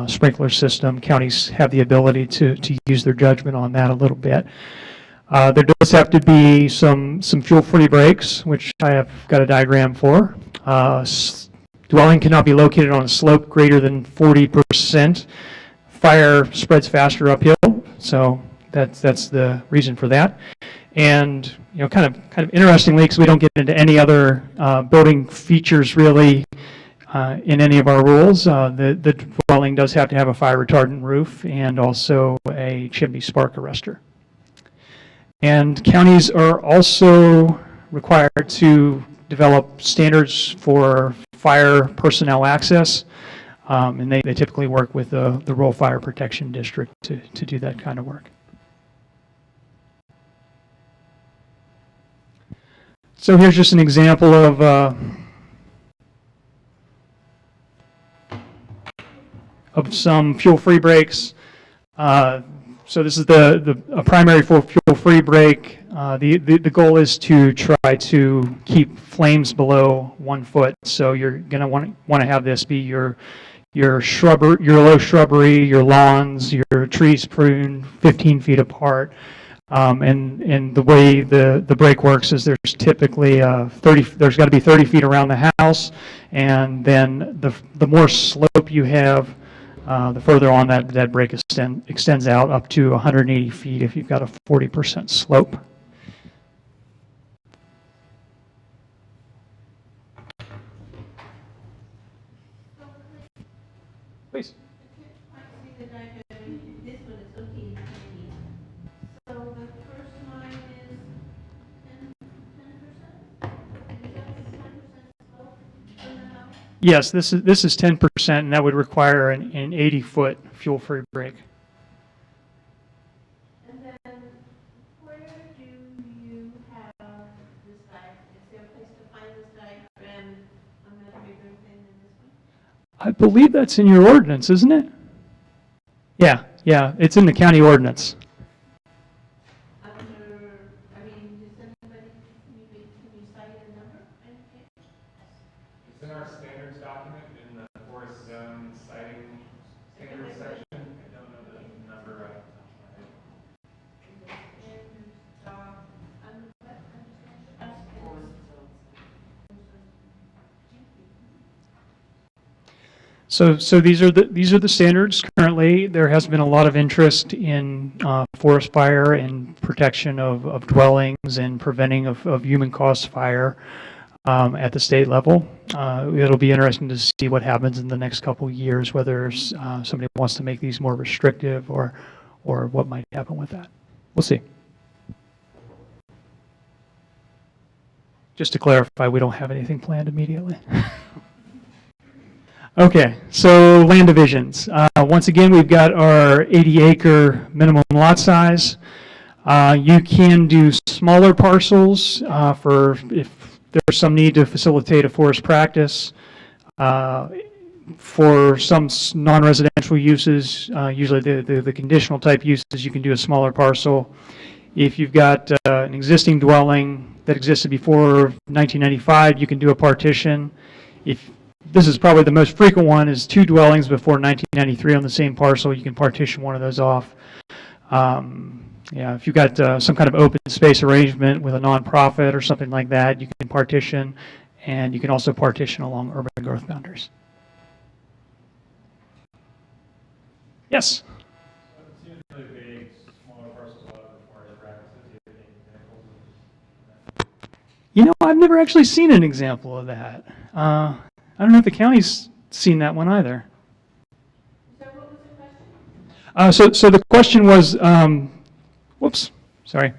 sprinkler system. Counties have the ability to use their judgment on that a little bit. There does have to be some fuel-free breaks, which I have got a diagram for. Dwelling cannot be located on a slope greater than 40%. Fire spreads faster uphill, so that's the reason for that. And kind of interestingly, because we don't get into any other building features really in any of our rules, the dwelling does have to have a fire retardant roof and also a chimney spark arrestor. And counties are also required to develop standards for fire personnel access, and they typically work with the Rural Fire Protection District to do that kind of work. So here's just an example of some fuel-free breaks. So this is a primary fuel-free break. The goal is to try to keep flames below 1 foot. So you're going to want to have this be your low shrubbery, your lawns, your trees pruned 15 feet apart. And the way the break works is there's typically there's got to be 30 feet around the house, and then the more slope you have, the further on that break extends out up to 180 feet if you've got a 40% slope. Please. I see the diagram, this one is looking tiny. So Yes, this is 10%, and that would require an 80-foot fuel-free break. And then, where do you have this diagram? Is there a place to find this diagram on that bigger thing than this one? I believe that's in your ordinance, isn't it? Yeah, it's in the county ordinance. Under, I mean, does anybody, can you cite a number? It's in our standards document in the forest zone citing standards section. I don't know the number right off the top of my head. Standards doc, under what? So these are the standards currently. There has been a lot of interest in forest fire and protection of dwellings and preventing of human-caused fire at the state level. It'll be interesting to see what happens in the next couple of years, whether somebody wants to make these more restrictive or what might happen with that. We'll see. Just to clarify, we don't have anything planned immediately. Okay, so land divisions. Once again, we've got our 80-acre minimum lot size. You can do smaller parcels for if there's some need to facilitate a forest practice. For some non-residential uses, usually the conditional type uses, you can do a smaller parcel. If you've got an existing dwelling that existed before 1995, you can do a partition. This is probably the most frequent one, is 2 dwellings before 1993 on the same parcel. You can partition one of those off. If you've got some kind of open space arrangement with a nonprofit or something like that, you can partition, and you can also partition along urban growth boundaries. Yes? It seems really vague, smaller parcels allowed for forest practices. Do you have any examples of that? You know, I've never actually seen an example of that. I don't know if the county's seen that one either. So what was the question? So the question was, whoops, sorry.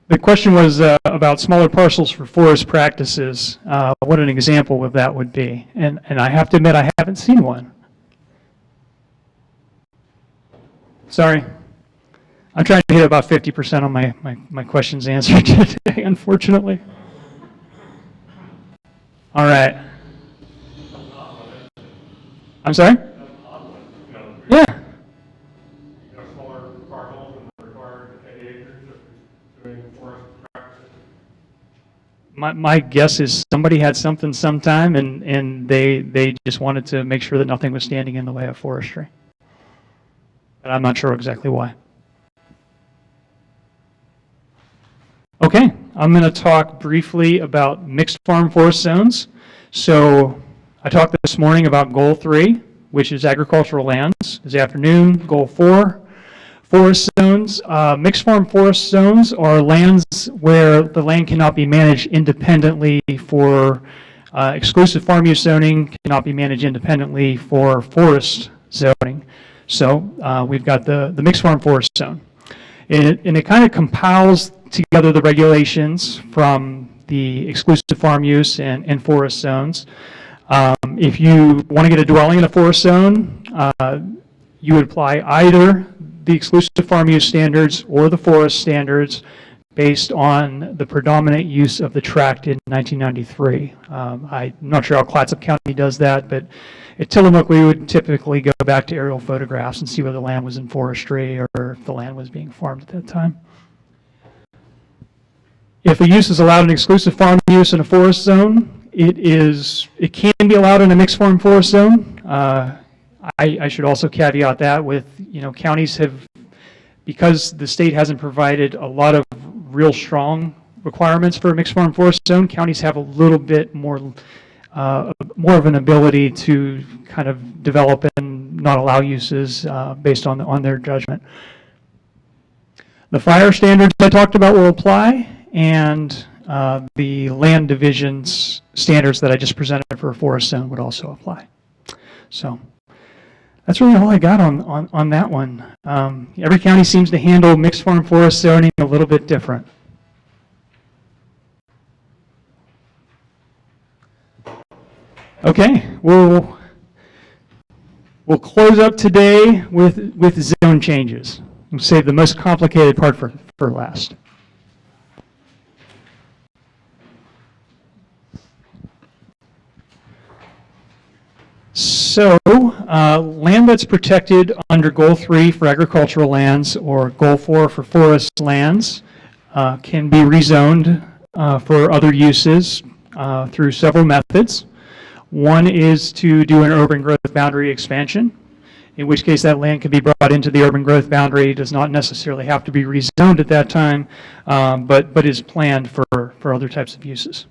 The question was about smaller parcels for forest practices, what an example of that would be. And I have to admit, I haven't seen one. Sorry. I'm trying to hit about 50% on my questions answered today, unfortunately. All right. I'm sorry? Yeah. Smaller parcels and required 80 acres of doing forest practices. My guess is somebody had something sometime, and they just wanted to make sure that nothing was standing in the way of forestry. But I'm not sure exactly why. Okay, I'm going to talk briefly about mixed farm forest zones. So I talked this morning about Goal 3, which is agricultural lands. This afternoon, Goal 4, forest zones. Mixed farm forest zones are lands where the land cannot be managed independently for exclusive farm use zoning, cannot be managed independently for forest zoning. So we've got the mixed farm forest zone. And it kind of compiles together the regulations from the exclusive farm use and forest zones. If you want to get a dwelling in a forest zone, you would apply either the exclusive farm use standards or the forest standards based on the predominant use of the tract in 1993. I'm not sure how Clatsop County does that, but at Tillamook we would typically go back to aerial photographs and see whether the land was in forestry or if the land was being farmed at that time. If a use is allowed in exclusive farm use in a forest zone, it can be allowed in a mixed farm forest zone. I should also caveat that with, counties have, because the state hasn't provided a lot of real strong requirements for a mixed farm forest zone, counties have a little bit more of an ability to kind of develop and not allow uses based on their judgment. The fire standards I talked about will apply, and the land divisions standards that I just presented for a forest zone would also apply. So that's really all I got on that one. Every county seems to handle mixed farm forest zoning a little bit different. Okay, we'll close up today with zone changes. We'll save the most complicated part for last. So, land that's protected under Goal 3 for agricultural lands or Goal 4 for forest lands can be rezoned for other uses through several methods. One is to do an urban growth boundary expansion, in which case that land can be brought into the urban growth boundary. It does not necessarily have to be rezoned at that time, but is planned for other types of uses.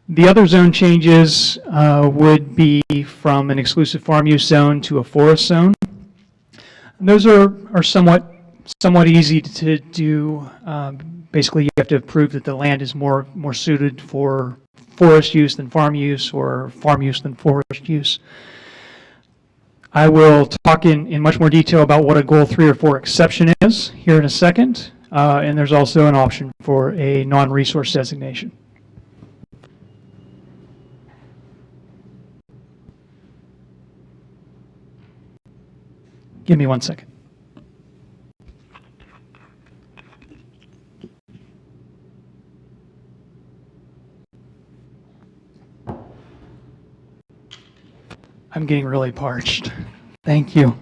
The other zone changes would be from an exclusive farm use zone to a forest zone. And those are somewhat easy to do. Basically, you have to prove that the land is more suited for forest use than farm use, or farm use than forest use. I will talk in much more detail about what a Goal 3 or 4 exception is here in a second. And there's also an option for a non-resource designation. Give me 1 second. I'm getting really parched. Thank you.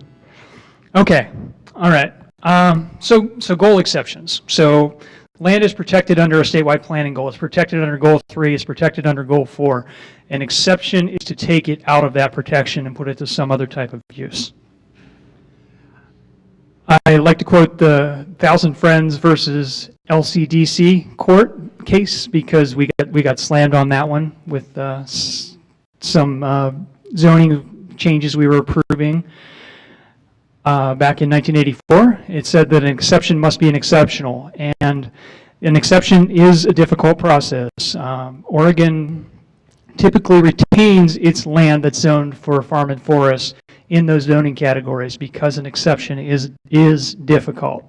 Okay. All right. So goal exceptions. So land is protected under a statewide planning goal. It's protected under Goal 3. It's protected under Goal 4. An exception is to take it out of that protection and put it to some other type of use. I like to quote the Thousand Friends versus LCDC court case because we got slammed on that one with some zoning changes we were approving back in 1984. It said that an exception must be an exceptional, and an exception is a difficult process. Oregon typically retains its land that's zoned for farm and forest in those zoning categories because an exception is difficult.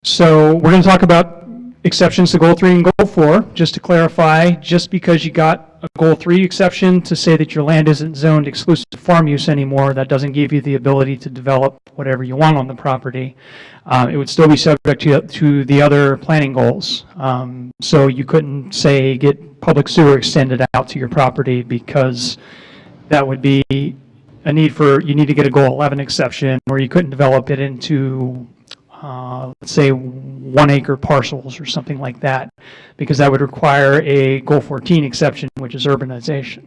So we're going to talk about exceptions to Goal 3 and Goal 4. Just to clarify, just because you got a Goal 3 exception to say that your land isn't zoned exclusive to farm use anymore, that doesn't give you the ability to develop whatever you want on the property. It would still be subject to the other planning goals. So you couldn't, say, get public sewer extended out to your property because that would be a need you need to get a Goal 11 exception, or you couldn't develop it into let's say 1 acre parcels or something like that, because that would require a Goal 14 exception, which is urbanization.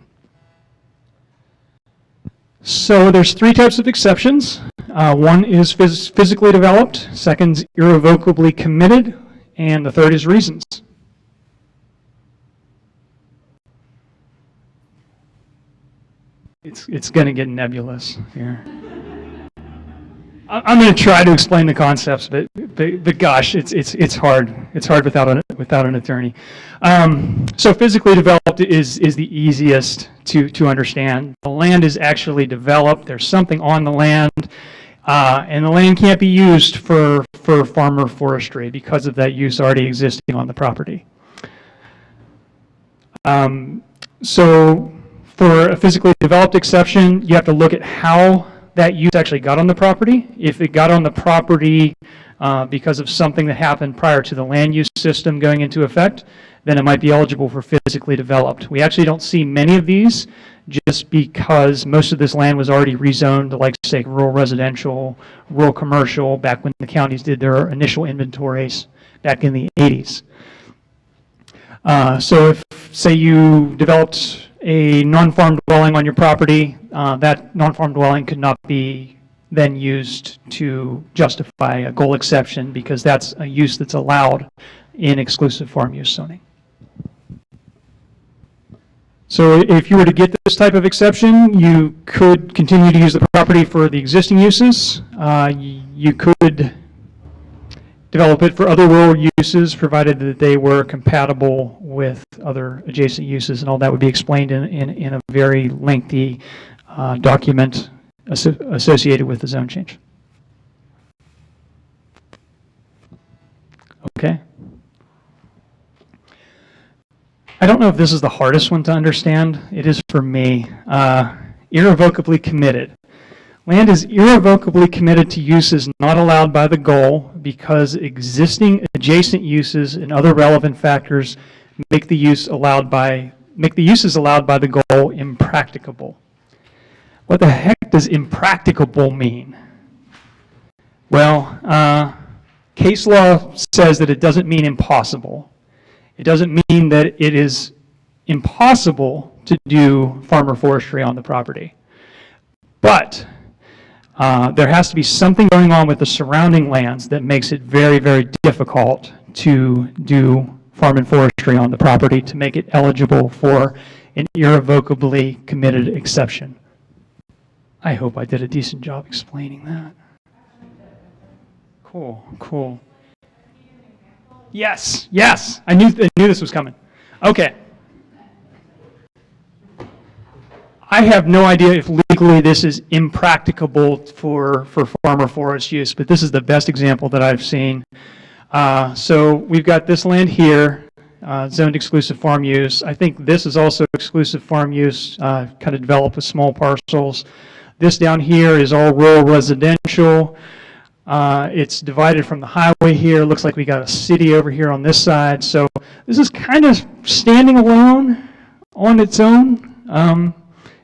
So there's 3 types of exceptions. One is physically developed, second's irrevocably committed, and the third is reasons. It's going to get nebulous here. I'm going to try to explain the concepts, but gosh, it's hard. It's hard without an attorney. So physically developed is the easiest to understand. The land is actually developed. There's something on the land, and the land can't be used for farm or forestry because of that use already existing on the property. So for a physically developed exception, you have to look at how that use actually got on the property. If it got on the property because of something that happened prior to the land use system going into effect, then it might be eligible for physically developed. We actually don't see many of these just because most of this land was already rezoned to, like, say, rural residential, rural commercial, back when the counties did their initial inventories back in the 80s. So if, say, you developed a non-farm dwelling on your property, that non-farm dwelling could not be then used to justify a goal exception because that's a use that's allowed in exclusive farm use zoning. So if you were to get this type of exception, you could continue to use the property for the existing uses. You could develop it for other rural uses, provided that they were compatible with other adjacent uses, and all that would be explained in a very lengthy document associated with the zone change. Okay. I don't know if this is the hardest one to understand. It is for me. Irrevocably committed. Land is irrevocably committed to uses not allowed by the goal because existing adjacent uses and other relevant factors make the uses allowed by the goal impracticable. What the heck does impracticable mean? Well, case law says that it doesn't mean impossible. It doesn't mean that it is impossible to do farm or forestry on the property. But there has to be something going on with the surrounding lands that makes it very, very difficult to do farm and forestry on the property to make it eligible for an irrevocably committed exception. I hope I did a decent job explaining that. Cool, cool. Yes, yes, I knew this was coming. Okay. I have no idea if legally this is impracticable for farm or forest use, but this is the best example that I've seen. So we've got this land here, zoned exclusive farm use. I think this is also exclusive farm use, kind of developed with small parcels. This down here is all rural residential. It's divided from the highway here. Looks like we got a city over here on this side. So this is kind of standing alone on its own.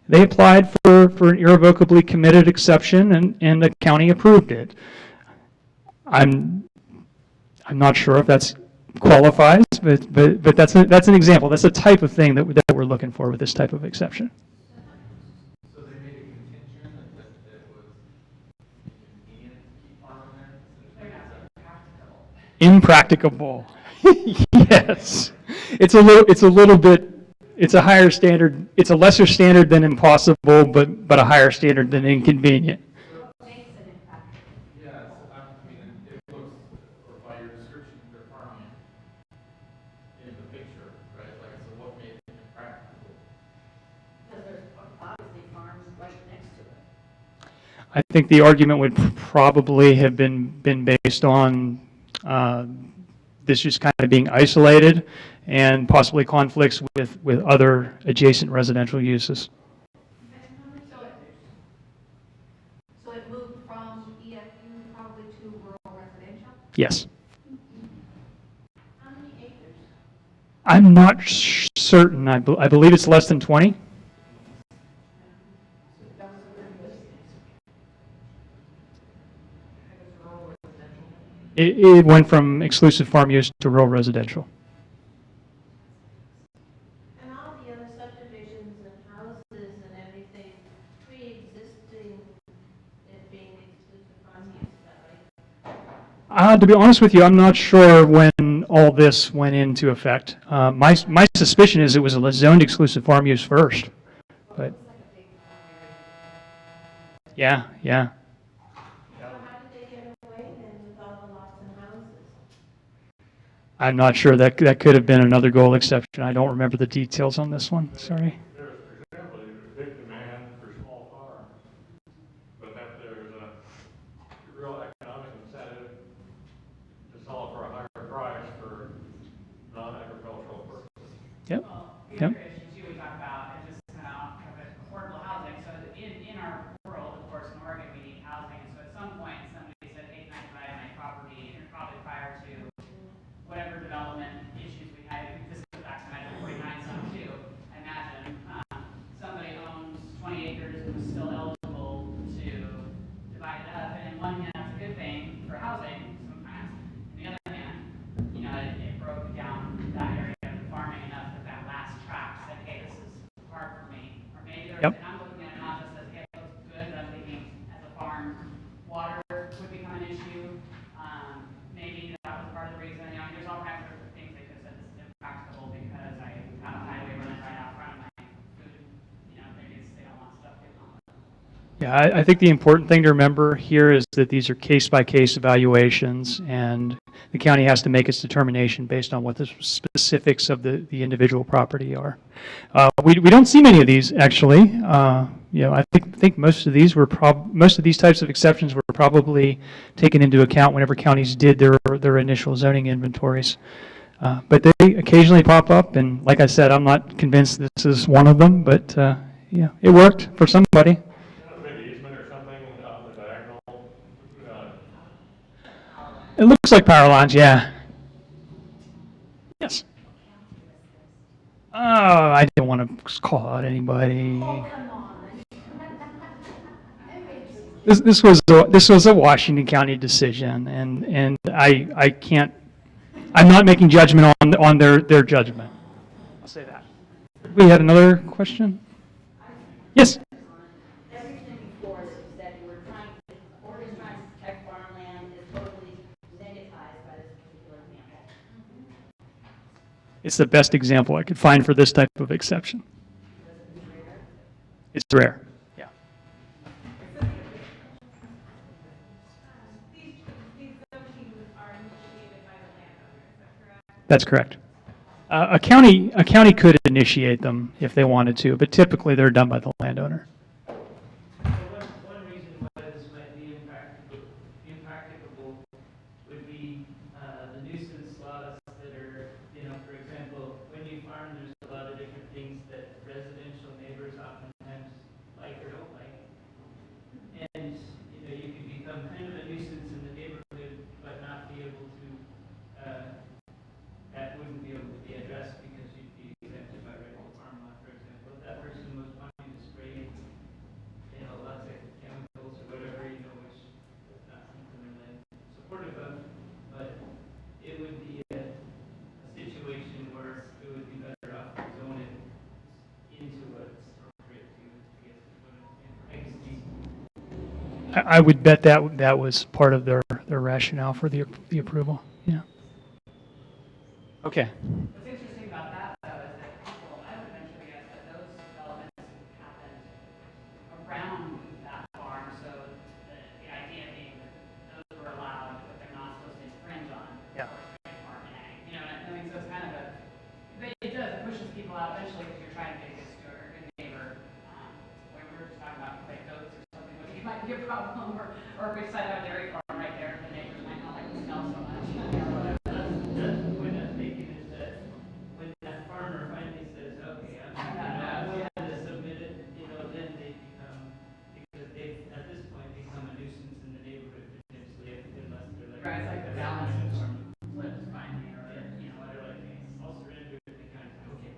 They applied for an irrevocably committed exception, and the county approved it. I'm not sure if that's qualifies, but that's an example. That's a type of thing that we're looking for with this type of exception. So they made a contention that it was inconvenient to keep farming there? Impracticable. Yes. It's a little bit. It's a higher standard. It's a lesser standard than impossible, but a higher standard than inconvenient. Yes, I mean, it looks, or by your description, they're farming in the picture, right? Like, so what made it impractical? Because there's obviously farms right next to it. I think the argument would probably have been based on this just kind of being isolated and possibly conflicts with other adjacent residential uses. So it moved from EFU probably to rural residential? Yes. How many acres? I'm not certain. I believe it's less than 20. That was a good list. I guess rural residential. It went from exclusive farm use to rural residential. And all the other subdivisions and houses and everything pre-existing it being exclusive farm use, is that right? To be honest with you, I'm not sure when all this went into effect. My suspicion is it was a zoned exclusive farm use first. But yeah. So how did they get away then with all the lots and houses? I'm not sure. That could have been another goal exception. I don't remember the details on this one. Sorry. There's, for example, there's a big demand for small farms, but that there's a real economic incentive to sell for a higher price for non-agricultural purposes. Yep. Well, the Yep. other issue too we talked about is just kind of affordable housing. So in our world, of course, in Oregon, we need housing. So at some point, somebody said, hey, can I buy my property? And probably prior to whatever development issues we had, this goes back to 1949 some too, I imagine. Somebody owns 20 acres and was still eligible to divide it up. And in one hand, that's a good thing for housing sometimes. On the other hand, it broke down that area of farming enough that last tract said, hey, this is hard for me. Or maybe there's, Yep. and I'm looking at it not just as, hey, it looks good, but I'm thinking as a farm, water would become an issue. Maybe that was part of the reason. There's all kinds of things they could have said this is impracticable because I have a highway running right out front of my food. Maybe they don't want stuff getting on. Yeah, I think the important thing to remember here is that these are case-by-case evaluations, and the county has to make its determination based on what the specifics of the individual property are. We don't see many of these, actually. I think most of these most of these types of exceptions were probably taken into account whenever counties did their initial zoning inventories. But they occasionally pop up, and like I said, I'm not convinced this is one of them, but yeah, it worked for somebody. Maybe easement or something on the diagonal. It looks like power lines, yeah. Yes. Oh, I didn't want to call out anybody. Oh, come on. This was a Washington County decision, and I can't. I'm not making judgment on their judgment. I'll say that. We had another question. Yes. Everything before this was that you were trying, ordinance trying to protect farmland is totally negatized by this particular example. It's the best example I could find for this type of exception. It's rare. Yeah. These zone changes are initiated by the landowner, is that correct? That's correct. A county could initiate them if they wanted to, but typically they're done by the landowner. So one reason why this might be impracticable would be the nuisance laws that are, for example, when you farm, there's a lot of different things that residential neighbors oftentimes like or don't like. And, you can become kind of a nuisance in the neighborhood, but not be able to, that wouldn't be able to be addressed because you'd be exempted by right to farm law, for example. If that person was wanting to spray, lots of chemicals or whatever, which is not something that I'm supportive of, but it would be a situation where it would be better off to zone it into what's appropriate to, I guess, is what I guess I would bet that was part of their rationale for the approval. Yeah. Okay. What's interesting about that, though, is that I would venture to guess that those developments happened around that farm, so the idea being that those were allowed, but they're not supposed to infringe on. Yeah. Farm and ag. You know what I mean? So it's kind of but it does, it pushes people out eventually because you're trying to be a good steward or a good neighbor. When we were just talking about like goats or something, which might be a problem, or if we decide to have a dairy farm right there, the neighbors might not like the smell so much. that's the point I'm making is that when that farmer finally says, okay, I'm willing to submit it, then they become, because they've, at this point, become a nuisance in the neighborhood potentially, unless they're like. Right, it's like the balance split is fine, or whatever the case. I'll surrender if they kind of, okay.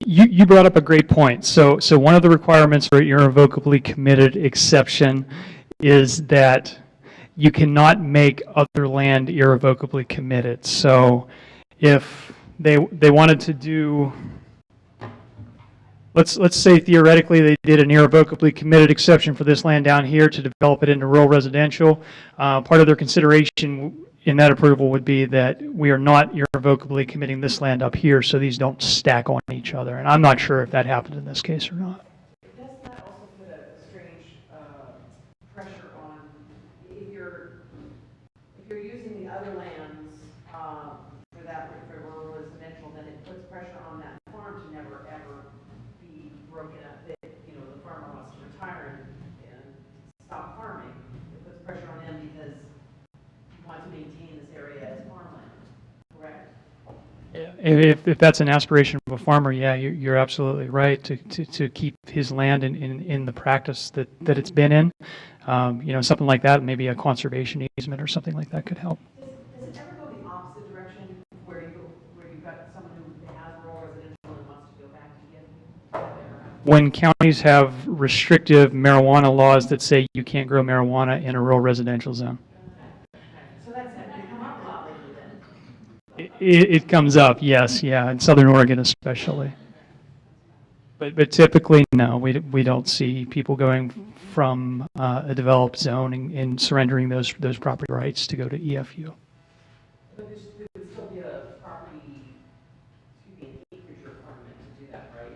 Yeah. You brought up a great point. So one of the requirements for irrevocably committed exception is that you cannot make other land irrevocably committed. So if they wanted to do, let's say theoretically they did an irrevocably committed exception for this land down here to develop it into rural residential, part of their consideration in that approval would be that we are not irrevocably committing this land up here, so these don't stack on each other. And I'm not sure if that happened in this case or not. Does that also put a strange pressure on, if you're using the other lands for that, for rural residential, then it puts pressure on that farm to never ever be broken up. That, the farmer wants to retire and stop farming. It puts pressure on them because you want to maintain this area as farmland, correct? If that's an aspiration of a farmer, yeah, you're absolutely right to keep his land in the practice that it's been in. Something like that, maybe a conservation easement or something like that could help. Does it ever go the opposite direction where you've got someone who has rural residential and wants to go back to EFU? When counties have restrictive marijuana laws that say you can't grow marijuana in a rural residential zone. So that's come up a lot lately then. It comes up, yes, yeah, in Southern Oregon especially. But typically, no, we don't see people going from a developed zone and surrendering those property rights to go to EFU. But there would still be a property, an acreage requirement to do that, right?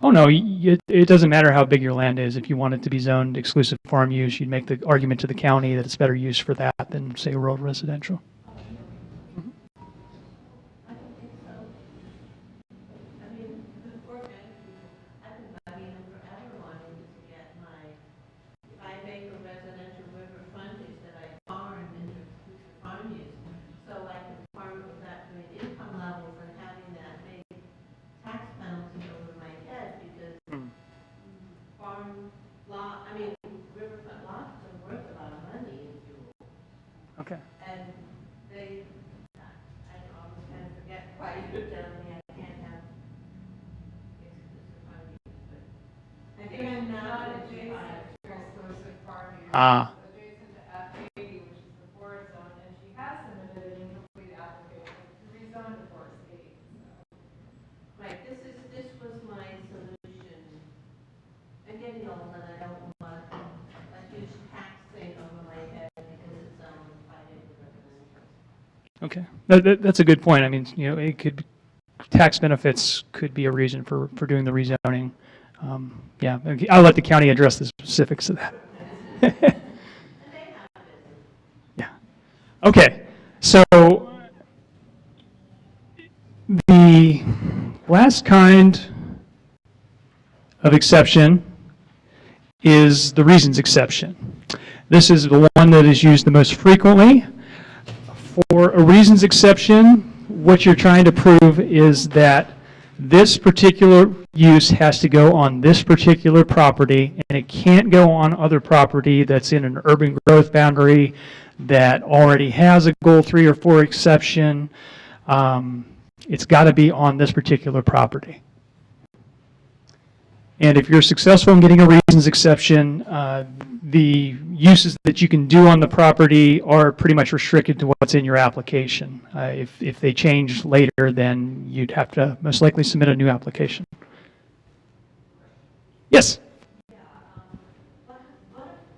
Oh, no, it doesn't matter how big your land is. If you want it to be zoned exclusive farm use, you'd make the argument to the county that it's better use for that than, say, rural residential. I don't think so. I mean, the poor young people, I've been bugging them Okay. And they, I always kind of forget why you're telling me I can't have exclusive farm use, but I think I'm not adjacent adjacent. to exclusive farm use. Ah. It's adjacent to F80, which is the forest zone, and she has submitted an incomplete application to rezone to forest 8. Right, this was my solution. I'm getting old and I don't want a huge tax thing over my head because it's by residential. Okay. That's a good point. I mean, you know, it could, tax benefits could be a reason for doing the rezoning. Yeah, okay, I'll let the county address the specifics of that. And they have it. Yeah. Okay. So the last kind of exception is the reasons exception. This is the one that is used the most frequently. For a reasons exception, what you're trying to prove is that this particular use has to go on this particular property, and it can't go on other property that's in an urban growth boundary that already has a Goal 3 or 4 exception. It's got to be on this particular property. And if you're successful in getting a reasons exception, the uses that you can do on the property are pretty much restricted to what's in your application. If they change later, then you'd have to most likely submit a new application. Yes? Yeah, what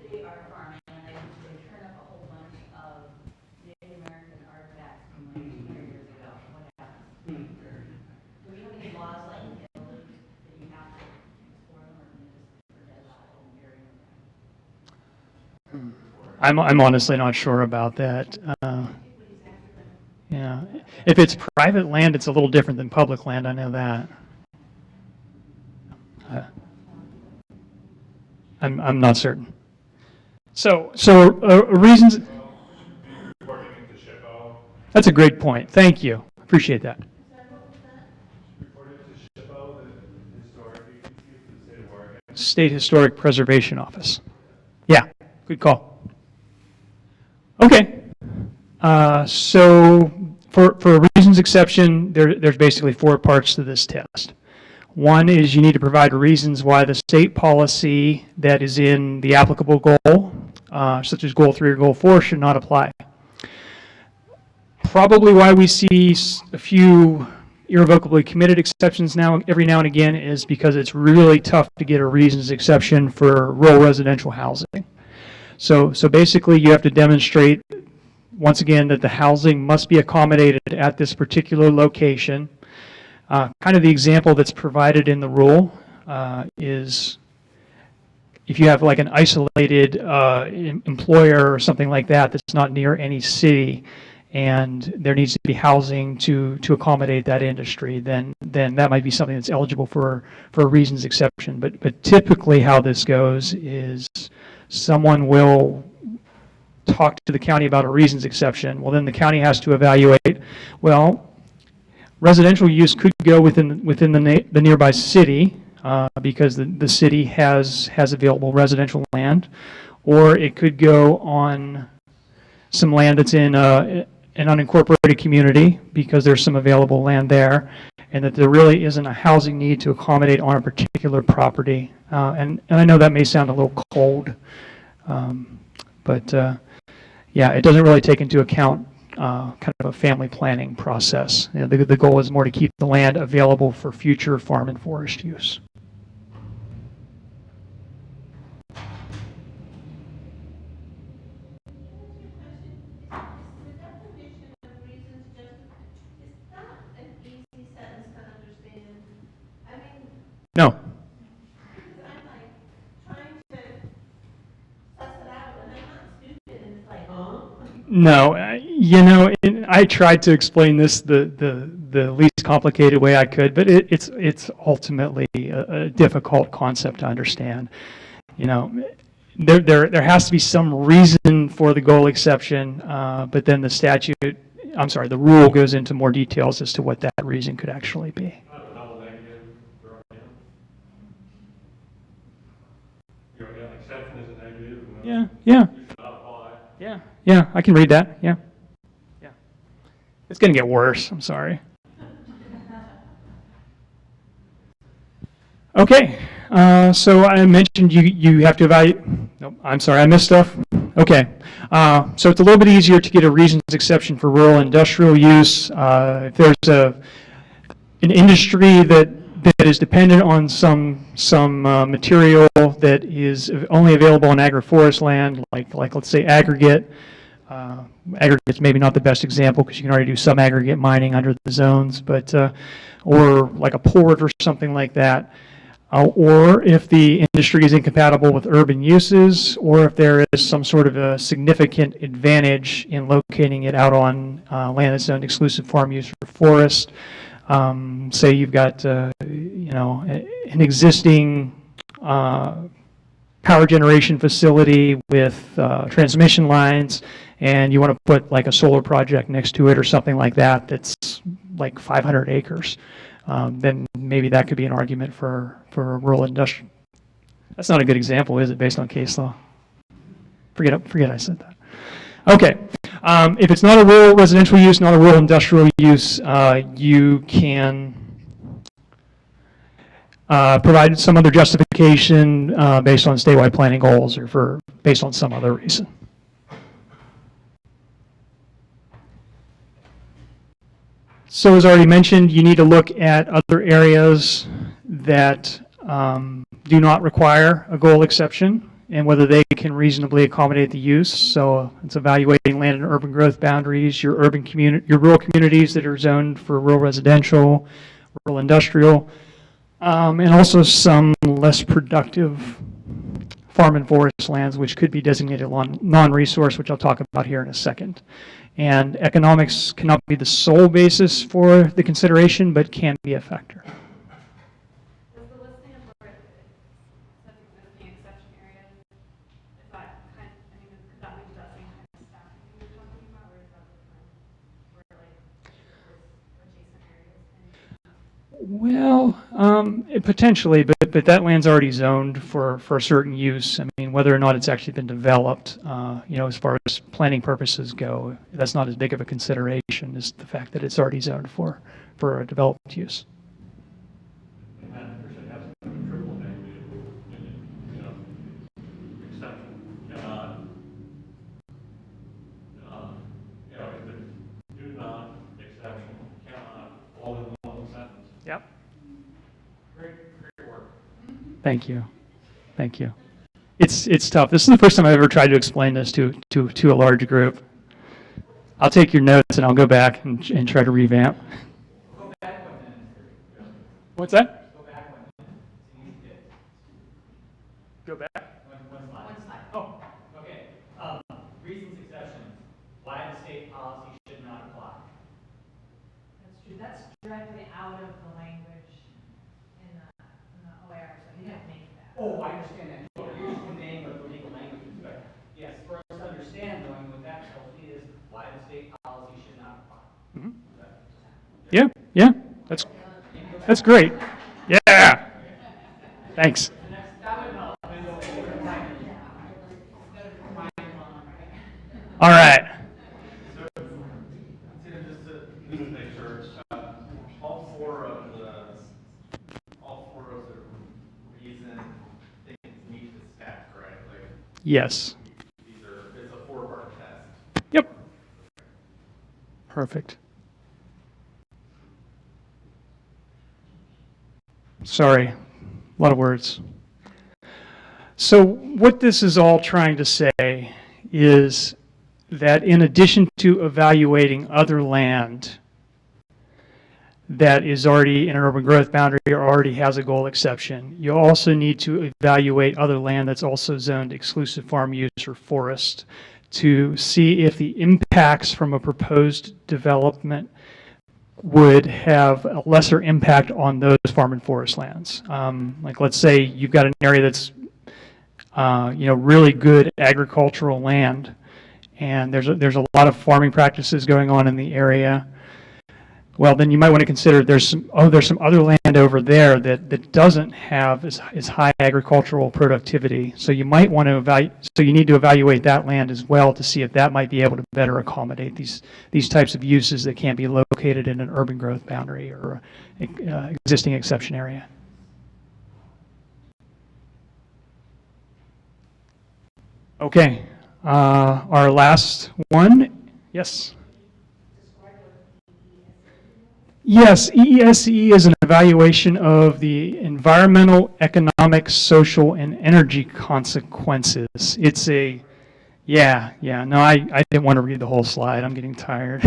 if they are farming and they turn up a whole bunch of Native American artifacts from like 200 years ago? What happens? Do we have any laws like in Italy that you have to explore them, or can you just forget about it and bury them? I'm honestly not sure about that. Yeah. If it's private land, it's a little different than public land. I know that. I'm not certain. So reasons. Reporting it to SHPO. That's a great point. Thank you. Appreciate that. Reported to SHPO, the historic agency for the state of Oregon. State Historic Preservation Office. Yeah, good call. Okay. So for a reasons exception, there's basically 4 parts to this test. One is you need to provide reasons why the state policy that is in the applicable goal, such as Goal 3 or Goal 4, should not apply. Probably why we see a few irrevocably committed exceptions every now and again is because it's really tough to get a reasons exception for rural residential housing. So basically you have to demonstrate, once again, that the housing must be accommodated at this particular location. Kind of the example that's provided in the rule is if you have like an isolated employer or something like that that's not near any city, and there needs to be housing to accommodate that industry, then that might be something that's eligible for a reasons exception. But typically how this goes is someone will talk to the county about a reasons exception. Well, then the county has to evaluate, well, residential use could go within the nearby city because the city has available residential land, or it could go on some land that's in an unincorporated community because there's some available land there, and that there really isn't a housing need to accommodate on a particular property. And I know that may sound a little cold, but yeah, it doesn't really take into account kind of a family planning process. You know, the goal is more to keep the land available for future farm and forest use. The definition of reasons is not an easy sentence to understand. I mean, No. because I'm like trying to suss it out, and I'm not stupid, and it's like, huh? No, you know, I tried to explain this the least complicated way I could, but it's ultimately a difficult concept to understand. You know, there has to be some reason for the goal exception, but then the rule goes into more details as to what that reason could actually be. Not a double negative thrown in. Your exception is a negative. Yeah. You should not apply. Yeah. Yeah, I can read that, yeah. Yeah. It's going to get worse, I'm sorry. Okay, so I mentioned you have to evaluate, nope, I'm sorry, I missed stuff. Okay, so it's a little bit easier to get a reasons exception for rural industrial use. If there's an industry that is dependent on some material that is only available on agri-forest land, like let's say aggregate. Aggregate's maybe not the best example because you can already do some aggregate mining under the zones, but or like a port or something like that. Or if the industry is incompatible with urban uses, or if there is some sort of a significant advantage in locating it out on land that's zoned exclusive farm use for forest. Say you've got, an existing power generation facility with transmission lines, and you want to put like a solar project next to it or something like that that's like 500 acres. Then maybe that could be an argument for rural industrial. That's not a good example, is it, based on case law? Forget I said that. Okay. If it's not a rural residential use, not a rural industrial use, you can provide some other justification based on statewide planning goals or based on some other reason. So as already mentioned, you need to look at other areas that do not require a goal exception and whether they can reasonably accommodate the use. So it's evaluating land and urban growth boundaries, your rural communities that are zoned for rural residential, rural industrial, and also some less productive farm and forest lands, which could be designated non-resource, which I'll talk about here in a second. And economics cannot be the sole basis for the consideration, but can be a factor. Does the listing of where such existing exception areas, is that could that lead to that same kind of staffing you were talking about, or is that different? Or like, adjacent areas? Well, potentially, but that land's already zoned for a certain use. I mean, whether or not it's actually been developed, as far as planning purposes go, that's not as big of a consideration as the fact that it's already zoned for a developed use. And that should have some triple negative, exception cannot, if it's do not, exception cannot, all in one sentence. Yep. Great work. Thank you. It's tough. This is the first time I've ever tried to explain this to a large group. I'll take your notes and I'll go back and try to revamp. Go back one minute. What's that? Go back one minute. It's an easy fix. Go back. One slide. One slide. Oh, okay. Reasons exception. Why the state policy should not apply. That's true. That's directly out of the language in the OIR, so you didn't make that. Oh, I understand that. You're just conveying what the legal language is. But yes, for us to understand, knowing what that tells me is why the state policy should not apply. Mm-hmm. Yeah. That's great. Yeah. Thanks. That would help. All right. So, just to make sure, all four of the reason things need to stack, right? Like, Yes. it's a 4-part test. Yep. Perfect. Sorry, a lot of words. So what this is all trying to say is that in addition to evaluating other land that is already in an urban growth boundary or already has a goal exception, you also need to evaluate other land that's also zoned exclusive farm use or forest to see if the impacts from a proposed development would have a lesser impact on those farm and forest lands. Like let's say you've got an area that's really good agricultural land, and there's a lot of farming practices going on in the area. Well, then you might want to consider there's some other land over there that doesn't have as high agricultural productivity. So you might want to so you need to evaluate that land as well to see if that might be able to better accommodate these types of uses that can't be located in an urban growth boundary or existing exception area. Okay, our last one, yes? Yes, EESE is an evaluation of the environmental, economic, social, and energy consequences. It's no, I didn't want to read the whole slide. I'm getting tired.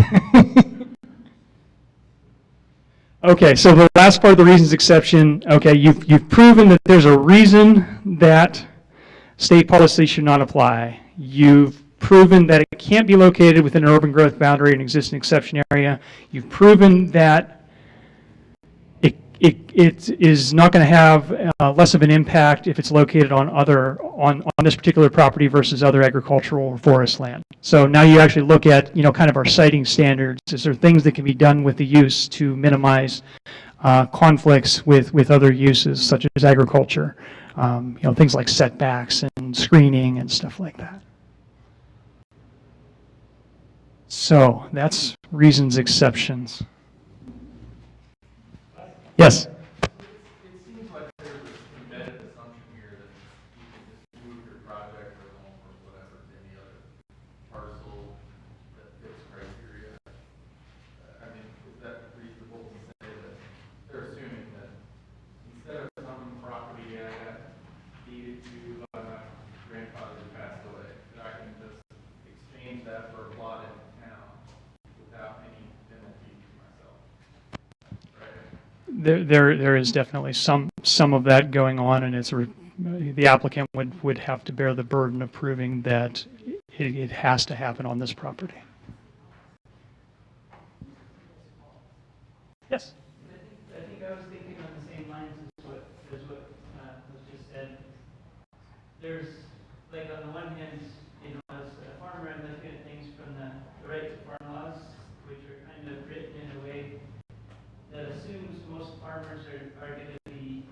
Okay, so the last part of the reasons exception, okay, you've proven that there's a reason that state policy should not apply. You've proven that it can't be located within an urban growth boundary and existing exception area. You've proven that it is not going to have less of an impact if it's located on this particular property versus other agricultural or forest land. So now you actually look at kind of our siting standards. Is there things that can be done with the use to minimize conflicts with other uses such as agriculture? Things like setbacks and screening and stuff like that. So that's reasons exceptions. Yes? It seems like there's this embedded assumption here that you can just move your project or home or whatever to any other parcel that fits criteria. I mean, is that reasonable to say that they're assuming that instead of some property I got deeded to by my grandfather who passed away, that I can just exchange that for a plot in town without any penalty to myself? Right? There is definitely some of that going on, and the applicant would have to bear the burden of proving that it has to happen on this property. Yes? I think I was thinking on the same lines as what was just said. There's, like, on the one hand, as a farmer, I'm looking at things from the right to farm laws, which are kind of written in a way that assumes most farmers are going to be,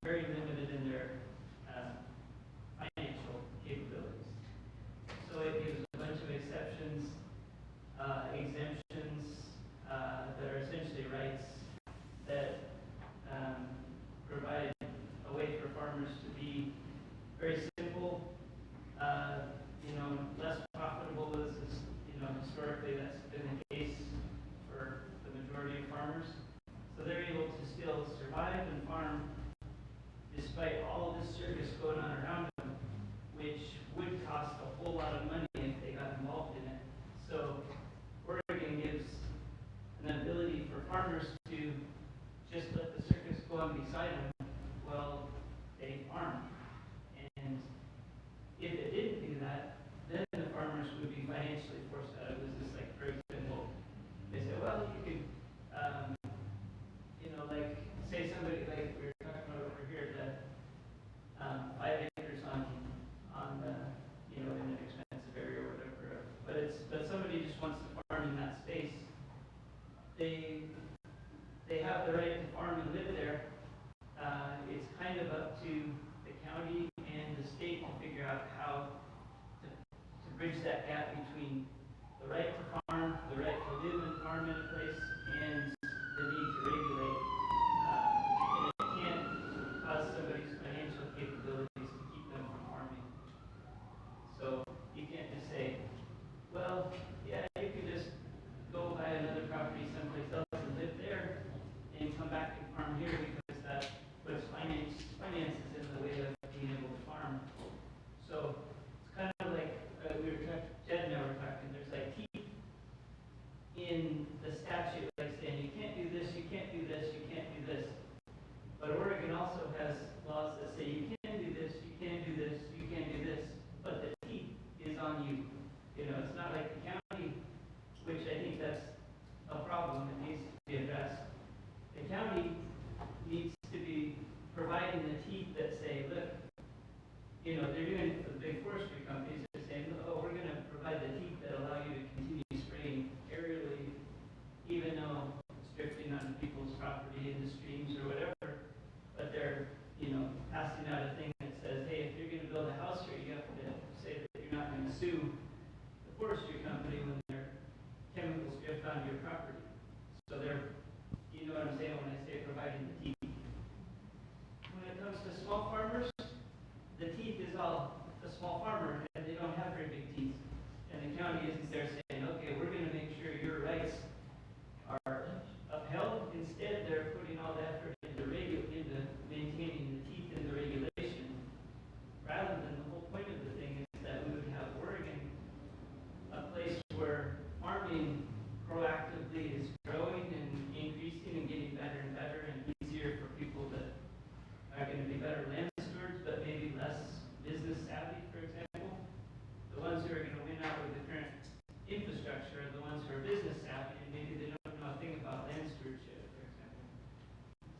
very limited in their financial capabilities. So it gives a bunch of exceptions, exemptions that are essentially rights that provide a way for farmers to be very simple, less profitable. This is, historically that's been the case for the majority of farmers. So they're able to still survive and farm despite all of this circus going on around them, which would cost a whole lot of money if they got involved in it. So Oregon gives an ability for farmers to just let the circus go on beside them while they farm. And if it didn't do that, then the farmers would be financially forced out of business. Like, for example, they say, well, you could, like, say somebody, like we were talking about over here, that 5 acres on the, in an expensive area or whatever, but somebody just wants to farm in that space. They have the right to farm and live there. It's kind of up to the county and the state to figure out how to bridge that gap between the right to farm, the right to live and farm in a place, and the need to regulate. And it can't cause somebody's financial capabilities to keep them from farming. So you can't just say, well, yeah, you can just go buy another property someplace else and live there and come back and farm here because that puts finances in the way of being able to farm. So it's kind of like Jed and I were talking, there's like teeth in the statute, like saying you can't do this, you can't do this, you can't do this. But Oregon also has laws that say you can do this, you can do this, you can do this, but the teeth is on you. It's not like the county, which I think that's a problem that needs to be addressed. The county needs to be providing the teeth that say, look, they're doing it for the big forestry companies. They're saying, oh, we're going to provide the teeth that allow you to continue spraying aerially, even though it's drifting on sue the forestry company when their chemicals drift onto your property. So they're, you know what I'm saying when I say providing the teeth. When it comes to small farmers, the teeth is all a small farmer, and they don't have very big teeth. And the county isn't there saying, okay, we're gonna make sure your rights are upheld. Instead, they're putting all the effort into maintaining the teeth in the regulation, rather than the whole point of the thing is that we would have Oregon, a place where farming proactively is growing and increasing and getting better and better and easier for people that are going to be better land stewards, but maybe less business savvy, for example. The ones who are going to win out with the current infrastructure are the ones who are business savvy and maybe they don't know a thing about land stewardship, for example.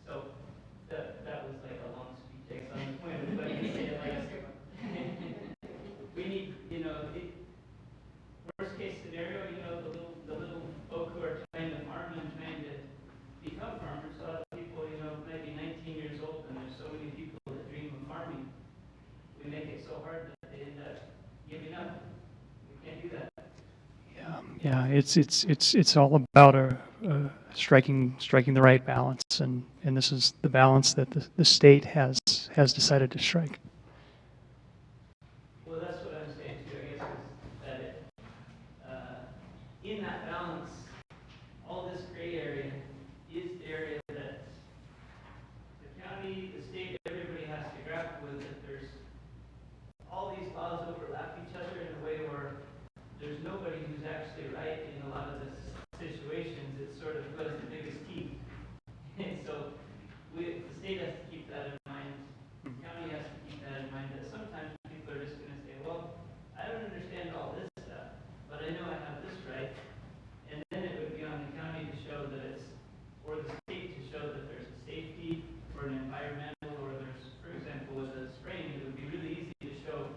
So that was like a long speech on the point, but you say like, we need, you know, worst case scenario, you know, the little folk who are trying to farm and trying to become farmers, a lot of people, you know, might be 19 years old and there's so many people that dream of farming. We make it so hard that they end up giving up. We can't do that. Yeah, it's all about striking the right balance, and this is the balance that the state has decided to strike. Well, that's what I'm saying too, I guess, is that it, in that balance, all this gray area is the area that the county, the state, everybody has to grapple with, that there's all these laws overlap each other in a way where there's nobody who's actually right in a lot of the situations. It's sort of who has the biggest teeth. And so the state has to keep that in mind. The county has to keep that in mind, that sometimes people are just going to say, well, I don't understand all this stuff, but I know I have this right. And then it would be on the county to show that it's, or the state to show that there's a safety or an environmental, or there's, for example, with the spraying, it would be really easy to show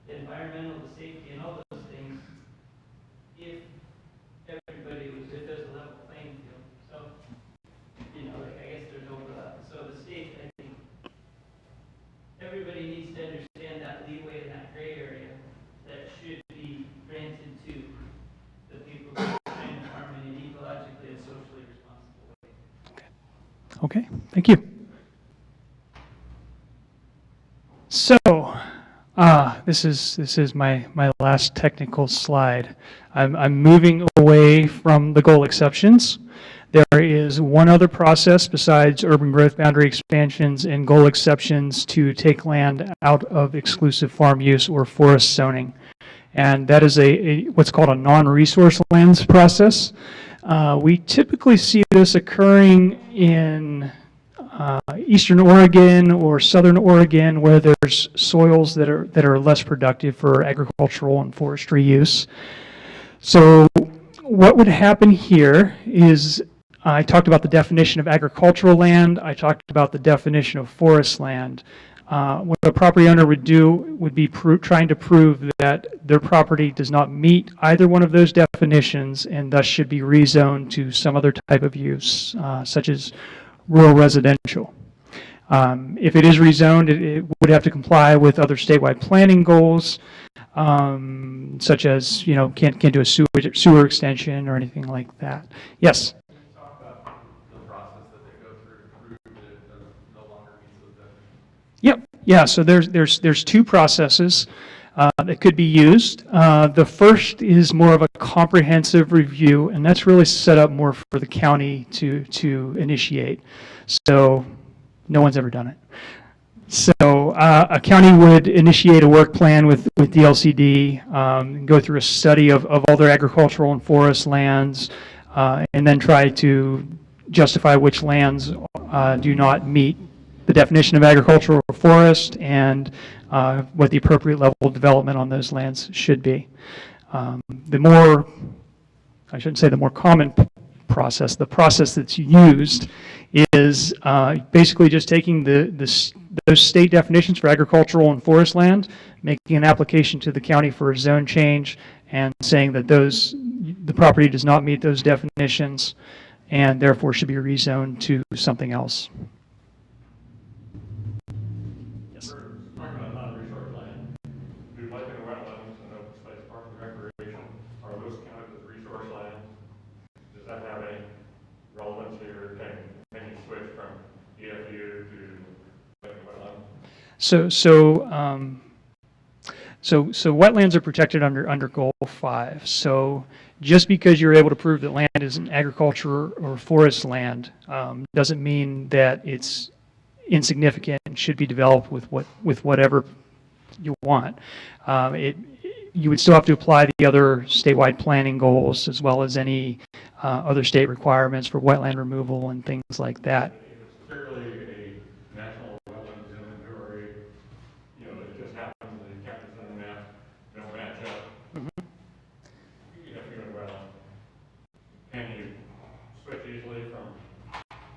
the environmental, the safety, and all those things if everybody was, if there's a level playing field. So, you know, like, I guess there's overlap. So the state, I think, everybody needs to understand that leeway in that gray area that should be granted to the people who are trying to farm in an ecologically and socially responsible way. Okay, thank you. So, this is my last technical slide. I'm moving away from the goal exceptions. There is one other process besides urban growth boundary expansions and goal exceptions to take land out of exclusive farm use or forest zoning. And that is what's called a non-resource lands process. We typically see this occurring in eastern Oregon or southern Oregon, where there's soils that are less productive for agricultural and forestry use. So what would happen here is, I talked about the definition of agricultural land, I talked about the definition of forest land. What a property owner would do would be trying to prove that their property does not meet either one of those definitions and thus should be rezoned to some other type of use, such as rural residential. If it is rezoned, it would have to comply with other statewide planning goals, such as, you know, can't do a sewer extension or anything like that. Yes? Can you talk about the process that they go through to prove that it no longer meets those definitions? Yep. Yeah. So there's two processes that could be used. The first is more of a comprehensive review, and that's really set up more for the county to initiate. So no one's ever done it. So a county would initiate a work plan with DLCD, go through a study of all their agricultural and forest lands, and then try to justify which lands do not meet the definition of agricultural or forest, and what the appropriate level of development on those lands should be. I shouldn't say the more common process, the process that's used is basically just taking those state definitions for agricultural and forest land, making an application to the county for a zone change, and saying that the property does not meet those definitions and therefore should be rezoned to something else. Talking about non-resource land, do like in the wetlands and open So wetlands are protected under Goal 5. So just because you're able to prove that land is an agriculture or forest land doesn't mean that it's insignificant and should be developed with whatever you want. You would still have to apply the other statewide planning goals as well as any other state requirements for wetland removal and things like that. If it's clearly a national wetlands inventory, you know, it just happens the chapters on the map don't match up. EFU and wetland. Can you switch easily from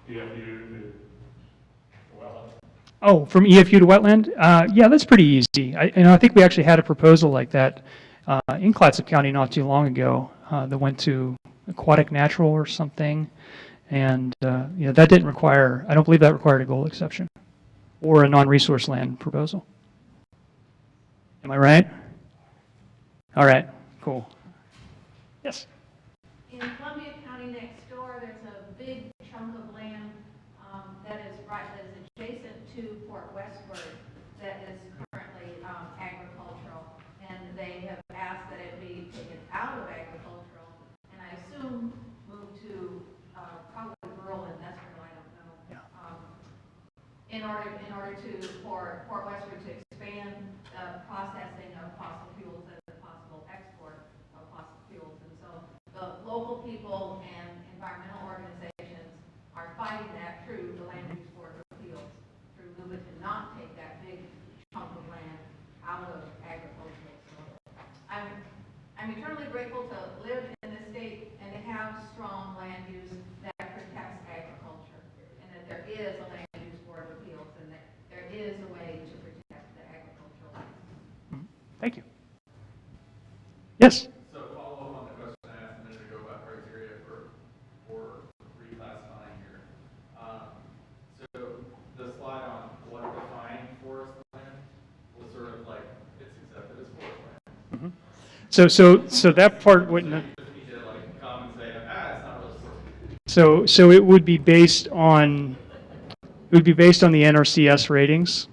EFU to wetland? Oh, from EFU to wetland? Yeah, that's pretty easy. I think we actually had a proposal like that in Clatsop County not too long ago that went to aquatic natural or something. And that didn't require, I don't believe that required a goal exception or a non-resource land proposal. Am I right? All right, cool. Yes? In Columbia County next door, there's a big chunk of land that is adjacent to Fort Westward that is currently agricultural, and they have asked that it be taken out of agricultural, and I assume moved to probably rural industrial, I don't know. In order for Fort Westward to expand processing of fossil fuels as a possible export of fossil fuels, and so the local people and environmental organizations are fighting that through the Land Use Board of Appeals, through LUBA, to not take that big chunk of land out of agricultural. So I'm eternally grateful to live in this state and to have strong land use that protects agriculture, and that there is a Land Use Board of Appeals, and that there is a way to protect the agricultural land. Thank you. Yes? So follow up on the question I asked a minute ago about criteria for reclassifying here. So the slide on what defined forest land was sort of like, it's accepted as forest land. So that part wouldn't. Just need to like come and say, it's not really forest land. So it would be based on the NRCS ratings.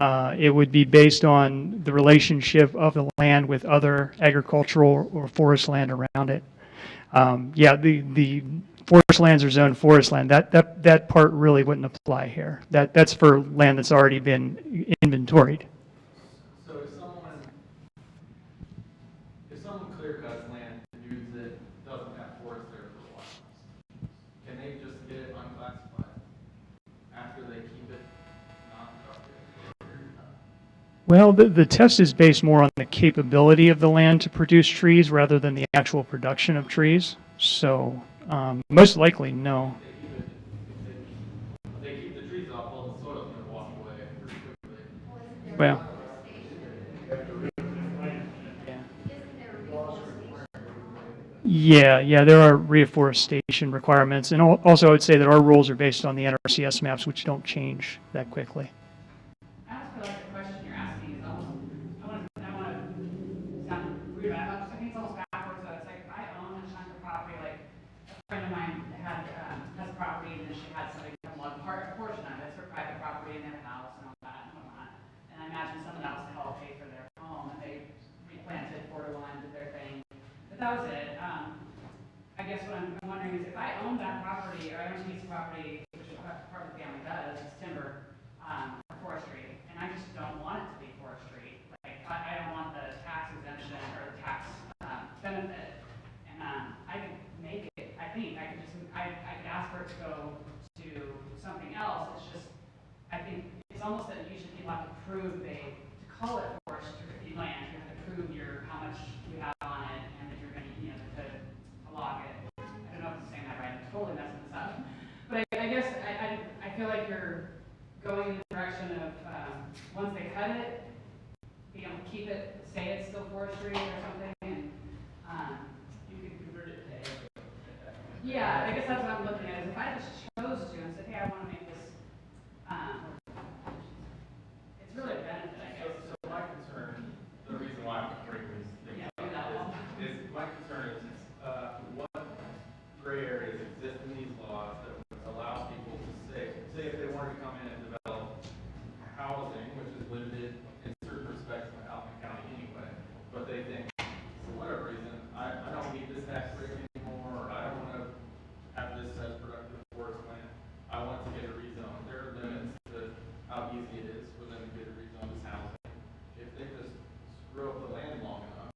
It would be based on the relationship of the land with other agricultural or forest land around it. The forest lands are zoned forest land. That part really wouldn't apply here. That's for land that's already been inventoried. So if someone clear cuts land and uses it, doesn't have forest there for a while, can they just get it unclassified after they keep it non-productive? Well, the test is based more on the capability of the land to produce trees rather than the actual production of trees. So most likely, no. They keep the trees off, well, the soil's going to wash away pretty quickly. Well, yeah, there are reforestation requirements. And also I would say that our rules are based on the NRCS maps, which don't change that quickly. I also feel like the question you're asking is almost, I don't want to sound rude about it, I think it's almost backwards, though. It's like, if I own a chunk of property, like a friend of mine has a property, and then she had somebody come log a portion of it, it's her private property, and they have a house and all that and whatnot. And I imagine someone else to help pay for their home, and they replanted, borderline, did their thing. But that was it. I guess what I'm wondering is, if I own that property, or I own a piece of property, which part of the family does, it's timber, forestry, and I just don't want it to be forestry. Like, I don't want the tax exemption or the tax benefit, and I could make it. I think I could ask for it to go to something else. It's just, I think it's almost that usually people have to prove to call it forestry land. You have to prove how much you have on it, and that you're going to log it. I don't know if I'm saying that right. I'm totally messing this up, but I guess I feel like you're going in the direction of once they cut it, being able to keep it, say it's still forestry or something, and You can convert it to agro. yeah, I guess that's what I'm looking at. Is if I just chose to and said, hey, I want to make this, it's really a benefit, I guess. So my concern, the reason why I'm bringing these things up is my concern is what gray areas exist in these laws that would allow people to say if they wanted to come in and develop housing they think, for whatever reason, I don't need this tax break anymore, or I don't want to have this as productive forest land. I want to get a rezone. There are limits to how easy it is for them to get a rezone as housing. If they just screw up the land long enough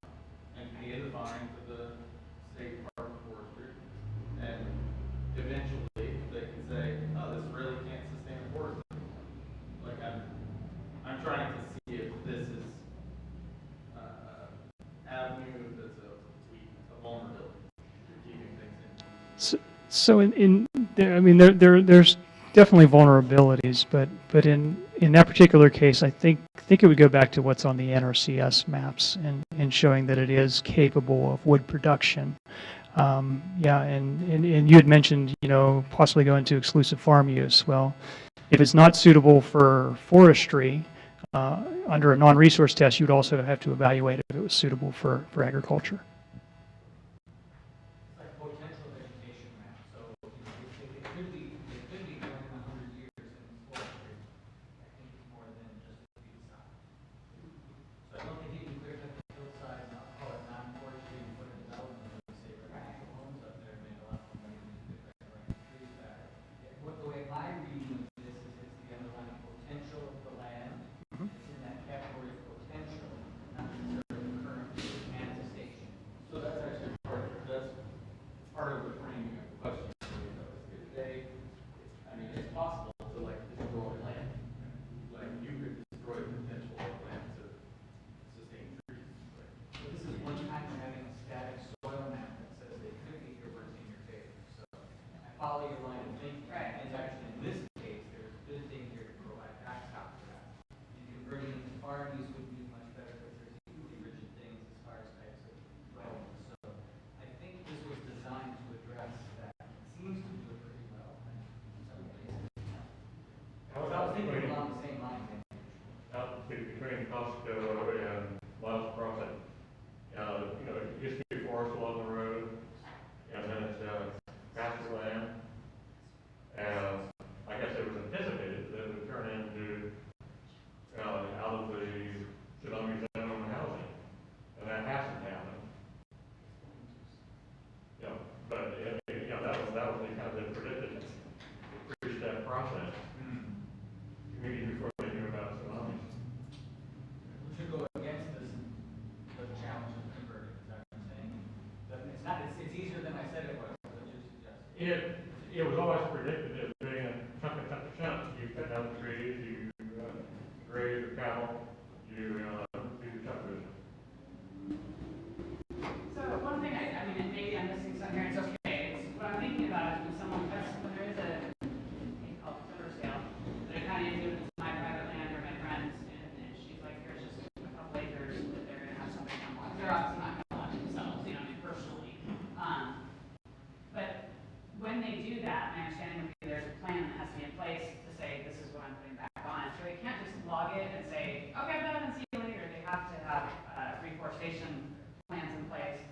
and pay the fine to the state department of forestry, and eventually they can say, oh, this really can't sustain a forest. Like I'm trying to see if this is avenue that's a vulnerability for keeping things in. So in there, I mean, there's definitely vulnerabilities, but in that particular case, I think it would go back to what's on the NRCS maps and showing that it is capable of wood production. Yeah, and you had mentioned, possibly going to exclusive farm use. Well, if it's not suitable for forestry, under a non-resource test, you'd also have to evaluate if it was suitable for agriculture. It's like potential vegetation map, so, it could be grown in 100 years in forestry. I think it's more than just the field size. So I don't think you can clear cut the hillsides and I'll call it non-forestry and put a development and say residential homes up there, make a lot more money than you could right trees back. The way my reading of this is it's the underlying potential of the land. It's in that category of potential, not necessarily the current manifestation. So that's actually part of the framing of the question for me, though. If it's possible to destroy land. Like you could destroy the potential of land to sustain trees. So this is one time we're having a static soil map that says they could get your work in your favor. So I follow your line of thinking. Right. And actually, in this case, there's a good thing here to provide backstop for that. And converting it to farm use would be much better because there's really rigid things as far as types of dwellings. So I think this was designed to address that. It seems to do it pretty well in some places. I was thinking along the same lines. Out between Costco and Miles Crossing, it used to be forest along the road, and then it's pasture land. And I guess it was anticipated that it would turn into out of the tsunami zone housing, and that hasn't happened. But that was the kind of the predicted three-step process. Communities before they knew about tsunamis. We should go against the challenge of converting, is that what I'm saying? It's easier than I said it was, what you're suggesting. It was always predicted as being a chunk. You cut down the trees, you graze your cattle, you do your subdivision. So one thing, and maybe I'm missing something here, it's okay. It's what I'm thinking about is when there is a, called timber sale, that I kind of do it's my private land or my friend's, and she's like, here's just a couple acres that they're gonna have somebody come watch. They're obviously not gonna watch themselves, personally. But when they do that, my understanding would be there's a plan that has to be in place to say, this is what I'm putting back on. So they can't just log it and say, okay, I'm done and see you later. They have to have reforestation plans in place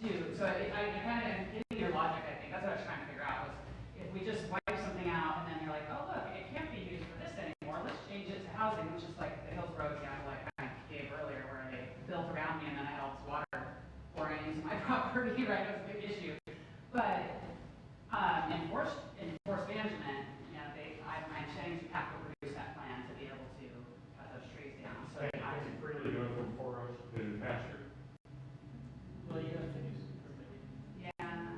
too. So I kind of getting your logic, I think. That's what I was trying to figure out was if we just wipe something out and then you're like, oh look, it can't be used for this anymore. Let's change it to housing, which is like the Hills Road example I kind of gave earlier where they built around me and then I had all this water pouring into my property, right? It was a big issue. But in forest management, my understanding is you have to produce that plan to be able to cut those trees down. So And freely going from forest to pasture. Well, you have to do some permitting. yeah,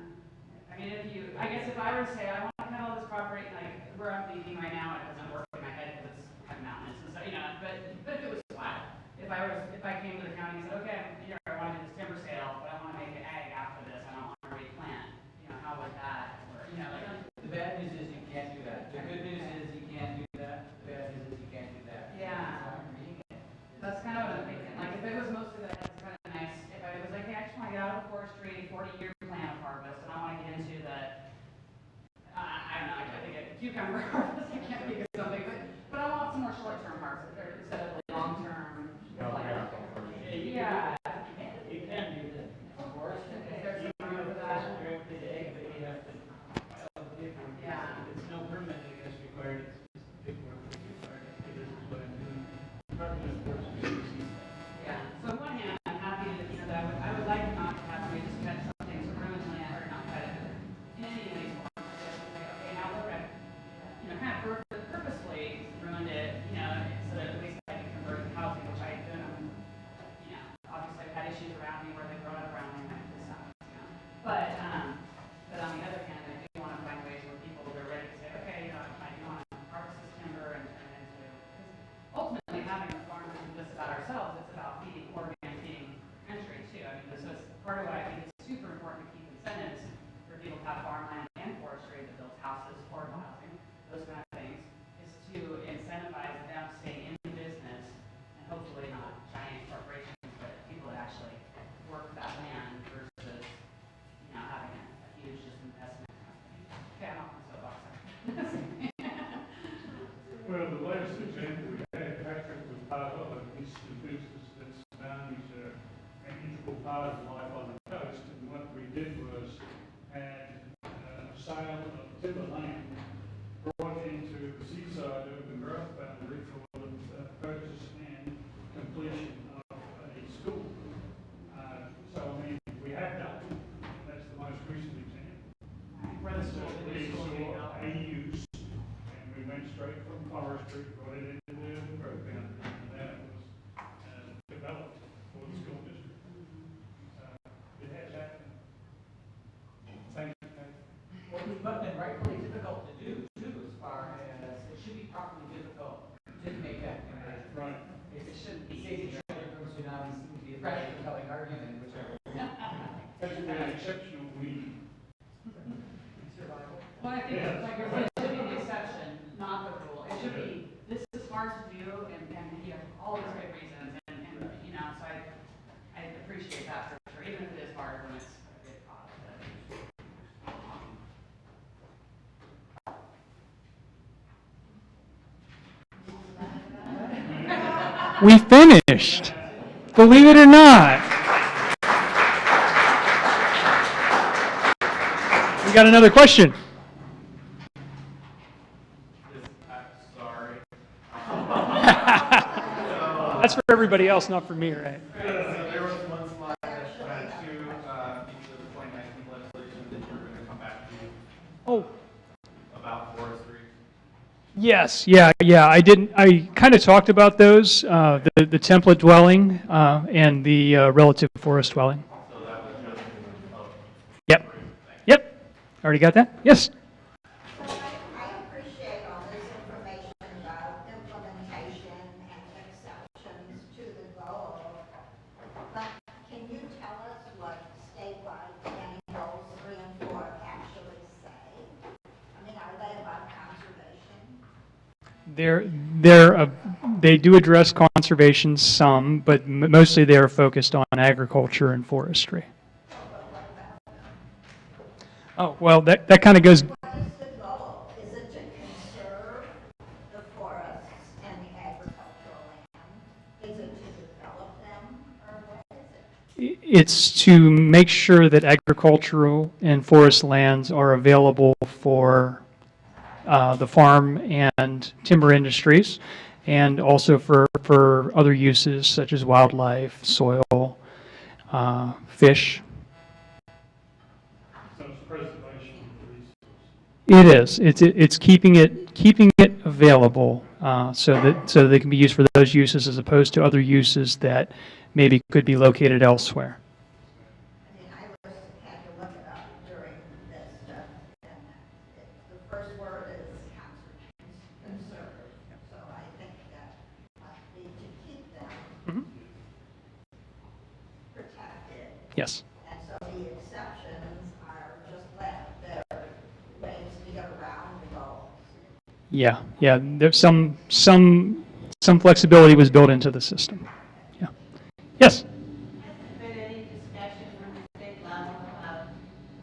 I guess if I were to say I want to cut all this property, like where I'm thinking right now, it doesn't work in my head because it's kind of mountainous and stuff, but if it was flat, if I came to the county and said, okay, I want to do this timber sale, but I want to make it ag after this, I don't want to replant, how would that work? The bad news is you can't do that. The good news is you can't do that. The bad news is you can't do that. Yeah. That's how I'm reading it. That's kind of what I'm thinking. Like if it was mostly that, it's kind of nice. If I was like, hey, I just want to get out of the forestry, 40-year plan of harvest, and I want to get into the, I don't know, I think a cucumber harvest. I can't think of something, but I want some more short-term harvest instead of like long-term. Yeah. You can do that. Of course. There's You some room for can that. directly to egg, but you have to file the paperwork. Yeah. It's no permitting is required, it's paperwork is required. This is what I'm doing. Department of Forestry sees that. Yeah. So on one hand, I'm happy that issues around me where they grow up around me and this happens, you know. But on the other hand, I do want to find ways where people are ready to say, okay, you know, I do want to harvest this timber and turn it into, because ultimately having a farm isn't just about ourselves, it's about feeding Oregon and feeding country too. I mean, so it's part of why I think it's super important to keep incentives for people to have farmland and forestry that builds houses, affordable housing, those kind of things, is to incentivize them to stay in business and hopefully not giant corporations, but people that actually work that land versus, you know, having a huge just investment company. Okay, I'm off my soapbox. Well, the last example we had, Patrick, was part of a piece of business that's now an integral part of life on the coast. And what we did was add sale of timber land brought into the seaside urban growth boundary for the purchase and completion of a school. So, I mean, we have done it. That's the most recent example. Where the school, the We new school being saw built. a use, and we went straight from forestry, brought it into the urban growth boundary, and that was developed for the school district. It has happened. Thank you. Well, it's been rightfully difficult to do too, as far as it should be properly difficult to make that conversion. Right. It shouldn't be easy. From tsunami seems to be a very compelling argument, whichever. That's an exceptional weed. Survival. Well, I think, like you're saying, it should be the exception, not the rule. It should be, this is hard to do, and you have all these great reasons, and, you know, so I appreciate that for sure, even if it is hard when it's a big cause. We finished, believe it or not. We got another question. Sorry. That's for everybody else, not for me, right? So there was one slide that had two pieces of 2019 legislation that you were going to come back to Oh, about forestry. yes, yeah. I kind of talked about those, the template dwelling and the relative forest dwelling. So that was just, oh, Yep, yep. Already got that? Yes. So I appreciate all this information about implementation and exceptions to the goal, but can you tell us what statewide planning goals 3 and 4 actually say? I mean, are they about conservation? They do address conservation some, but mostly they are focused on agriculture and forestry. Oh, well, that kind of goes. What is the goal? Is it to conserve the forests and the agricultural land? Is it to develop them, or what is it? It's to make sure that agricultural and forest lands are available for the farm and timber industries, and also for other uses such as wildlife, soil, fish. So it's preservation of the resource. It is. It's keeping it available so they can be used for those uses as opposed to other uses that maybe could be located elsewhere. I mean, I was, had to look it up during this stuff, and the first word is conserve. So I think that must be to keep them Mhm. protected. Yes. And so the exceptions are just that, they're ways to get around the goals. Yeah. There's some flexibility was built into the system. Yeah. Yes. Has there been any discussion on the state level about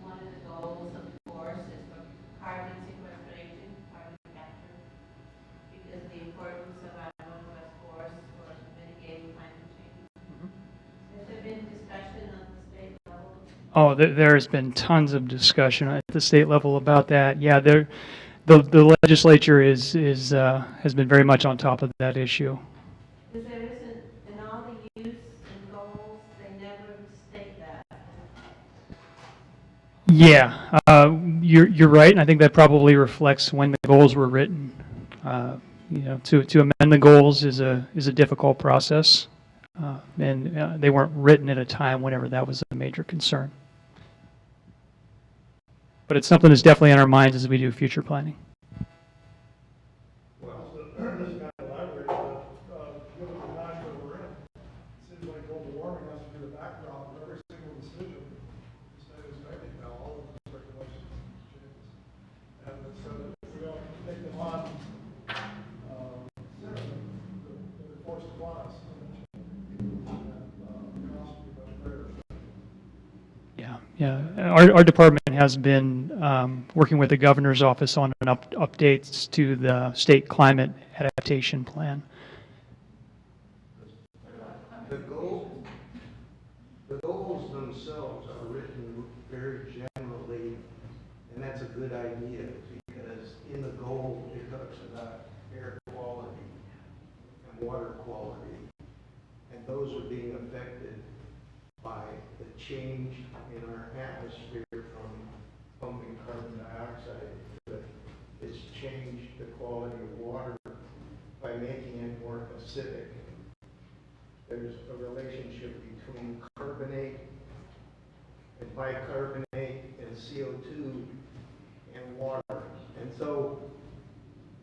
one of the goals of the forest is for carbon sequestration, carbon capture? Because of the importance of our northwest forests for mitigating climate change. Has there been discussion on the state level? Oh, there has been tons of discussion at the state level about that. Yeah, the legislature has been very much on top of that issue. Because there isn't, in all the use and goals, they never state that. Yeah, you're right, and I think that probably reflects when the goals were written. To amend the goals is a difficult process. And they weren't written at a time whenever that was a major concern. But it's something that's definitely on our minds as we do future planning. Well, this is kind of elaborate, but given the times that we're in, it seems like global warming has to be the backdrop of every single decision the state is making now, all of these regulations and changes. And so that if we don't take them on, soon, they're forced upon us eventually. And the cost will be much greater. Yeah. Our department has been working with the governor's office on updates to the state climate adaptation plan. The goals themselves are written very generally, and that's a good idea, because in the goal, it talks about air quality and water quality, and those are being affected by the change in our atmosphere from pumping carbon dioxide into it. It's changed the quality of water by making it more acidic. There's a relationship between carbonate and bicarbonate and CO2 and water. And so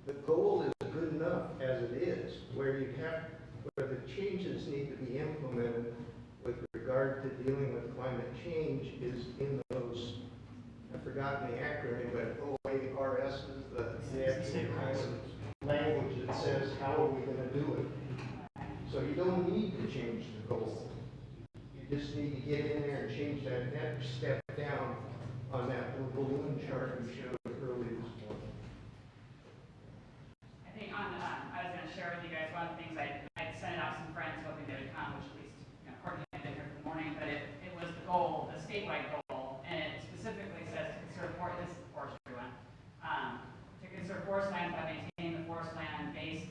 the goal is good enough as it is, where the changes need to be implemented with regard to dealing with climate change is in those, I've forgotten the acronym, but OARS is the actual kind of language that says how are we going to do it. So you don't need to change the goal. You just need to get in there and change that next step down on that little balloon chart you showed earlier this morning. I think I was going to share with you guys one of the things I'd sent out some friends hoping they would come, which at least, Courtney had been here for the morning, but it was the goal, the statewide goal, and it specifically says to conserve this is the forestry one, to conserve forest lands by maintaining the forest land base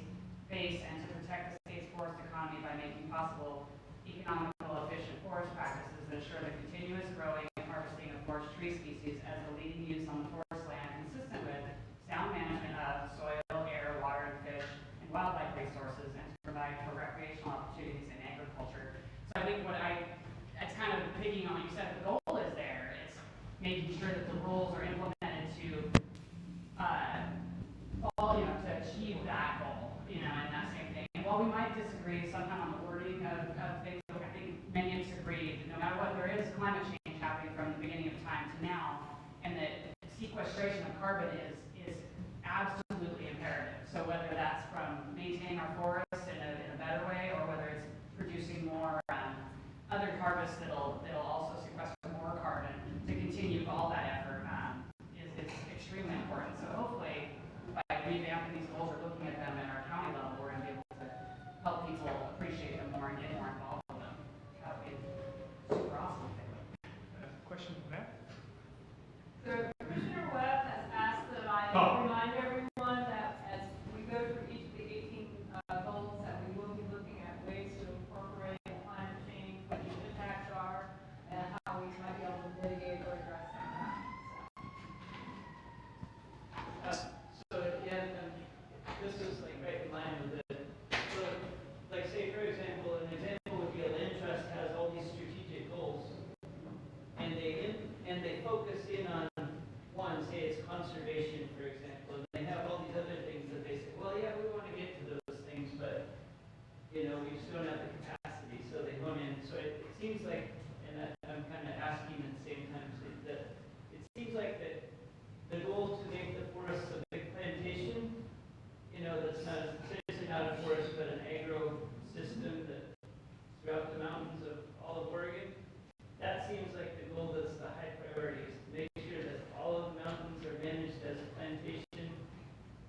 and to protect the state's forest economy by making possible economical, efficient forest practices that ensure the continuous growing and harvesting of forest tree species as the leading use on the forest land, consistent with sound management of soil, air, water, and fish, and wildlife resources, and to provide for recreational opportunities in agriculture. So I think it's kind of picking on what you said, the goal is there. It's making sure that the rules are implemented to to achieve that goal, and that same thing. And while we might disagree sometime on the wording of things, I think many of us agree that no matter what, there is climate change happening from the beginning of time to now, and that sequestration of carbon is absolutely imperative. So whether that's from maintaining our forests in a better way, or whether it's producing more other harvests that'll also sequester more carbon to continue all that effort is extremely important. So hopefully, by revamping these goals or looking at them at our county level, we're going to be able to help people appreciate them more and get more involved with them. That would be super awesome. Question from that? So Commissioner Webb has asked that I remind everyone that as we go through each of the 18 goals, that we will be looking at ways to incorporate climate change, what the impacts are, and how we might be able to mitigate or address them. So again, this is like right in line with it. So, like say for example, an example would be a land trust has all these strategic goals, and they focus in on one, say it's conservation, for example, and they have all these other things that they say, well, yeah, we want to get to those things, but we just don't have the capacity, so they hone in. So it seems like, and I'm kind of asking at the same time, that it seems like that the goal to make the forest a big plantation, that's not essentially not a forest, but an agro system that throughout the mountains of all of Oregon, that seems like the goal that's the high priority, is to make sure that all of the mountains are managed as a plantation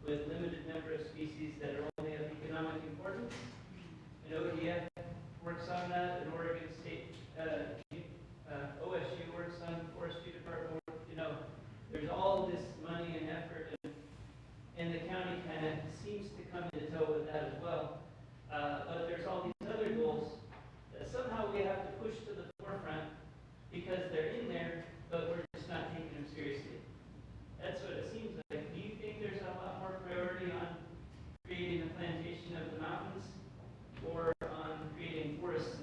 with limited number of species that are only of economic importance. And ODF works on that, and Oregon State, OSU works on forestry department. There's all this money and effort, and the county kind of seems to come into tow with that as well. But there's all these other goals that somehow we have to push to the forefront because they're in there, but we're just not taking them seriously. That's what it seems like. Do you think there's a lot more priority on creating a plantation of the mountains, or on creating forests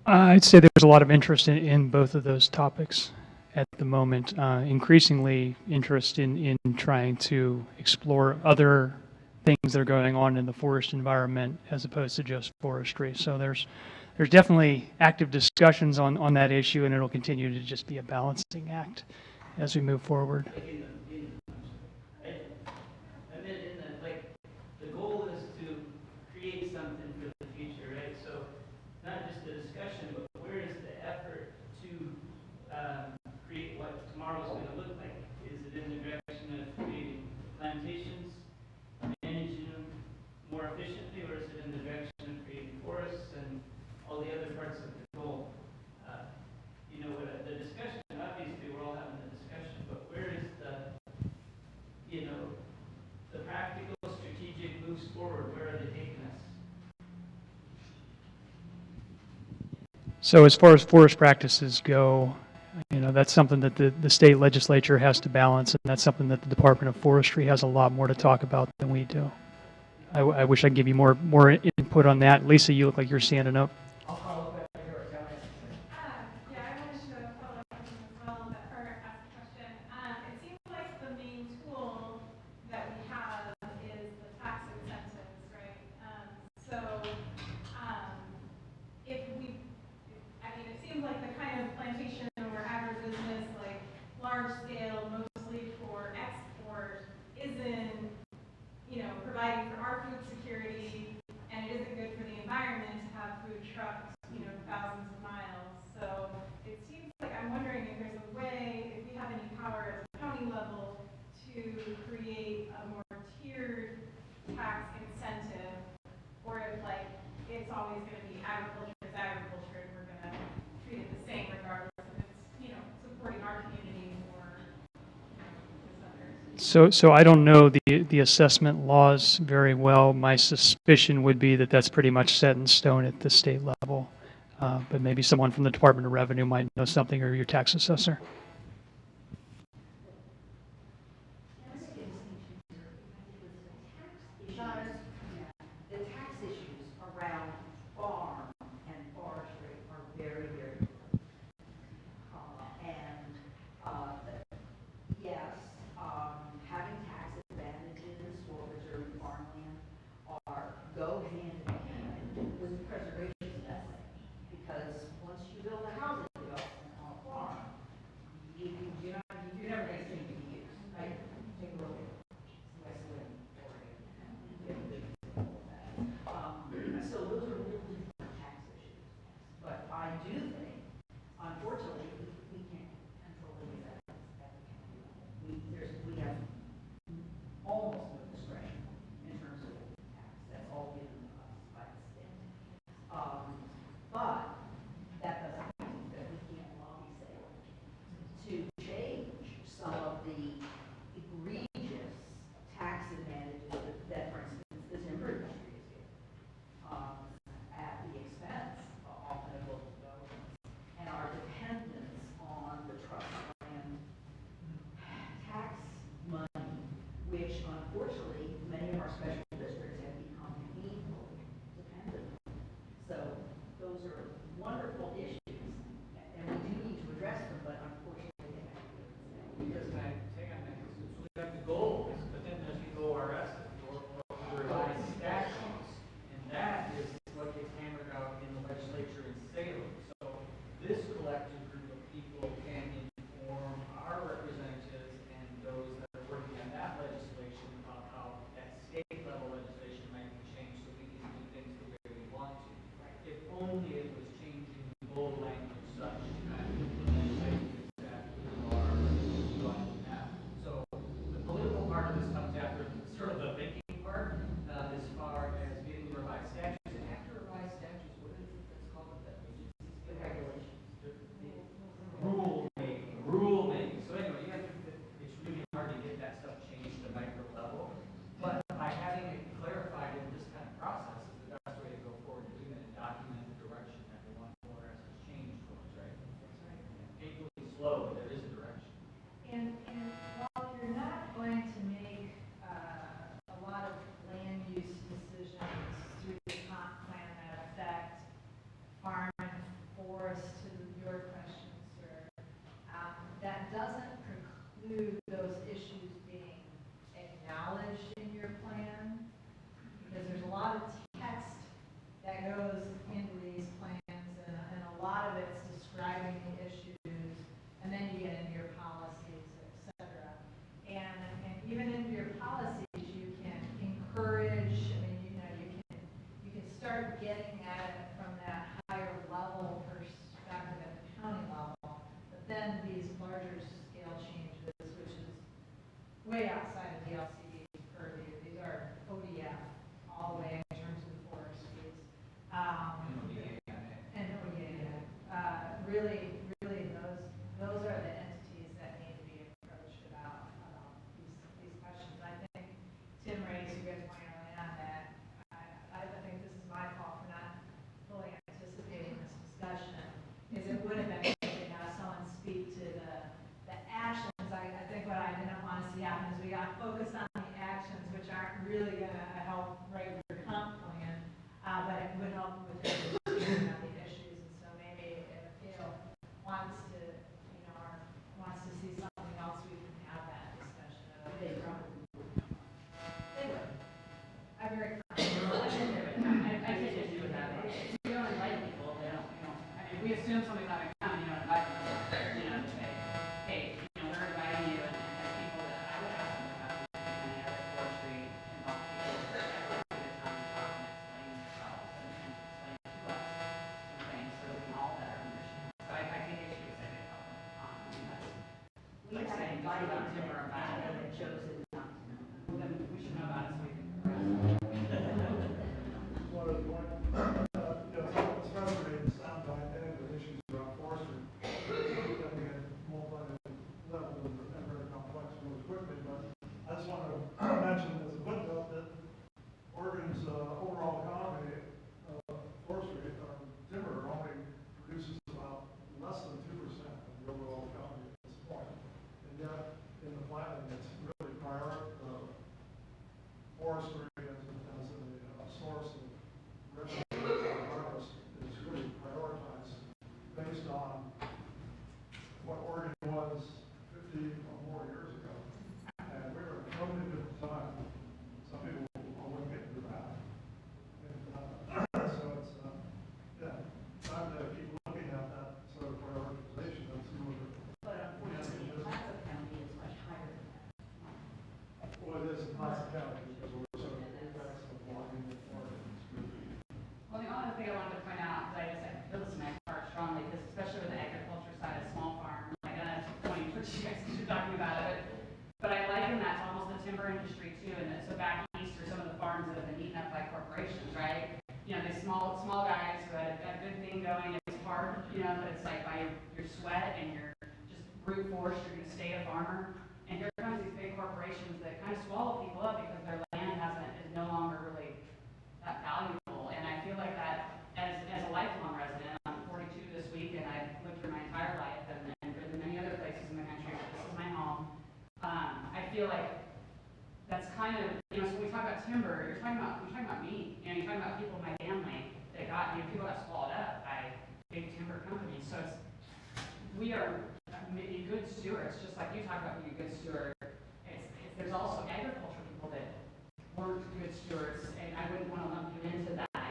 I'd say there's a lot of interest in both of those topics at the moment. Increasingly interest in trying to explore other things that are going on in the forest environment as opposed to just forestry. So there's definitely active discussions on that issue, and it'll continue to just be a balancing act as we move forward. Like I meant in the, like, the goal is to create something for the future, right? So not just a discussion, but where is the effort to create what tomorrow's going to look like? Is it in the direction of creating plantations, managing them more efficiently, or is it in the direction of creating forests and all the other parts of the goal? You know, the discussion, obviously we're all having the discussion, but where is the, you know, the practical strategic moves forward? Where are they taking us? So as far as forest practices go, that's something that the state legislature has to balance, and that's something that the Department of Forestry has a lot more to talk about than we do. I wish I could give you more input on that. Lisa, you look like you're standing up. I'll follow back here. Yeah, I wanted to follow up on this as well, or ask a question. It seems like the main tool that we have is the tax incentives, right? So, if we, I mean, it seems like the kind of plantation or agribusiness, like large scale, mostly for export, isn't, providing for our food security, and it isn't good for the environment to have food trucks, thousands of miles. So it seems like I'm wondering if there's a way, if we have any power at the county level to create a more tiered tax incentive, or if it's always going to be agriculture is agriculture, and we're going to treat it the same regardless if it's, supporting our community or this other. So I don't know the assessment laws very well. My suspicion would be that that's pretty much set in stone at the state level. But maybe someone from the Department of Revenue might know something, or your tax assessor. The tax issues around farm and forestry are very, very different. Yes, having tax advantages for reserve farmland go hand in hand with preservation efforts. Because once you build a housing development on a farm, you're never going to change the use, right? Take a look at West Wind, Oregon. So those are really different tax issues. But I do think, unfortunately, we can't control any of that at the county level. We have almost no discretion in terms of tax. That's all given to us by the state. But that doesn't mean that we can't lobby sale to change some of the egregious tax advantages that, for instance, the timber industry is getting at the expense often of local governments, and our dependence on the trust land tax money, which unfortunately many of our special districts have become painfully dependent on. So those are wonderful issues, and we do need to address them, but unfortunately they have to be addressed. Because I take on that, because we have the goals, but then there's the ORS, the revised statutes, and that is what gets hammered out in the legislature in Salem. So this collective group of people can inform our representatives and those that are working on that legislation about how at state level DLCD purview. These are ODF all the way in terms of the forestries. And ODA. Really, those are the entities that need to be approached about these questions. I think Tim raised a good point early on that I think this is my fault for not fully anticipating this discussion, is it would have been good to have someone speak to the actions. I think what I didn't want to see happen is we got focused on the actions, which aren't really going to help write your comp plan, but it would help with the discussion of the issues. And so maybe if Phil wants to, wants to see something else, we can have that discussion. They would. I'm very I take issue with that. If you don't invite people, they don't, I mean, we assume somebody's not gonna come, you don't invite them, to say, hey, we're inviting you, and people that I would ask them about any other forestry and help people that actually take the time to talk and explain themselves and explain to us some things so that we can all better understand. So I take issue with setting a couple. I mean, that's like saying, just about timber or back, and it shows it not. Well, then we should know about it so we can. One of the point, it's frustrating to sound like any of the issues around forestry. Looking at multi-level and very complex really quickly, but I just want to mention as a footnote that Oregon's overall economy, forestry, timber only produces about less than 2% of the overall economy at this point. And yet, in the planning, it's really forestry as a source of revenue harvest is really prioritized based on what Oregon was 50 or more years ago. And we were at a totally different time. Some people wouldn't get through that. And so it's, time to keep looking at that sort of prioritization and see what But unfortunately, Placer County is much higher than that. well, it is in Placer County because we're sort of impacts of logging and forestry. Well, the only thing I wanted to point out, because I feel this in my heart strongly, because especially with the agriculture side of small farm, like, and that's funny what you guys are talking about it, but I liken that to almost the timber industry too, and so back east are some of the farms that have been eaten up by corporations, right? These small guys who had a good thing going, it's hard, but it's like by your sweat and your just brute force, you're going to stay a farmer, and here comes these big corporations that kind of swallow people up because their land is no longer really that valuable. And I feel like that as a lifelong resident, I'm 42 this week, and I've lived through my entire life and lived in many other places in the country, but this is my home. I feel like that's kind of, so when we talk about timber, you're talking about me, you're talking about people in my family that got, people got swallowed up by big timber companies. So we are good stewards, just like you talk about being a good steward. There's also agriculture people that weren't good stewards, and I wouldn't want to lump you into that. I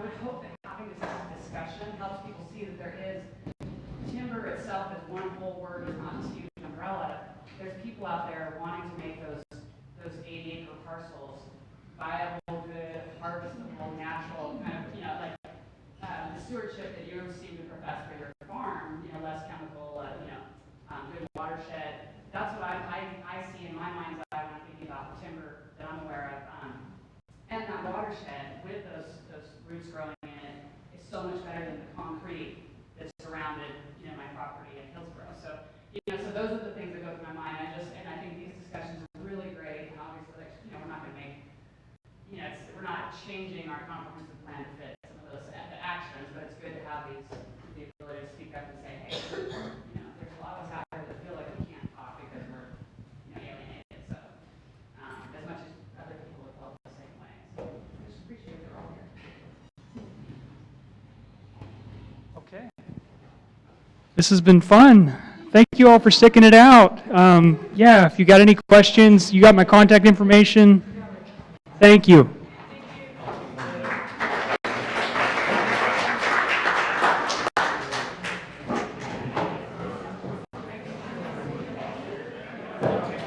would hope that having this discussion helps people see that there is, timber itself as one whole word is not this huge umbrella. There's people out there wanting to make those 80-acre parcels viable, good, harvestable, natural, kind of, like the stewardship that you seem to profess for your farm, less chemical, good watershed. That's what I see in my mind's eye when I'm thinking about the timber that I'm aware of. And that watershed with those roots growing in it is so much better than the concrete that surrounded, my property in Hillsborough. So, so those are the things that go through my mind. And I think these discussions are really great. And obviously, we're not going to make, we're not changing our comprehensive plan to fit some of those actions, but it's good to have the ability to speak up and say, hey, there's a lot of us out there that feel like we can't talk because we're, alienated. So, as much as other people have felt the same way. So, I just appreciate they're all here. Okay. This has been fun. Thank you all for sticking it out. If you got any questions, you got my contact information. Thank you. Okay.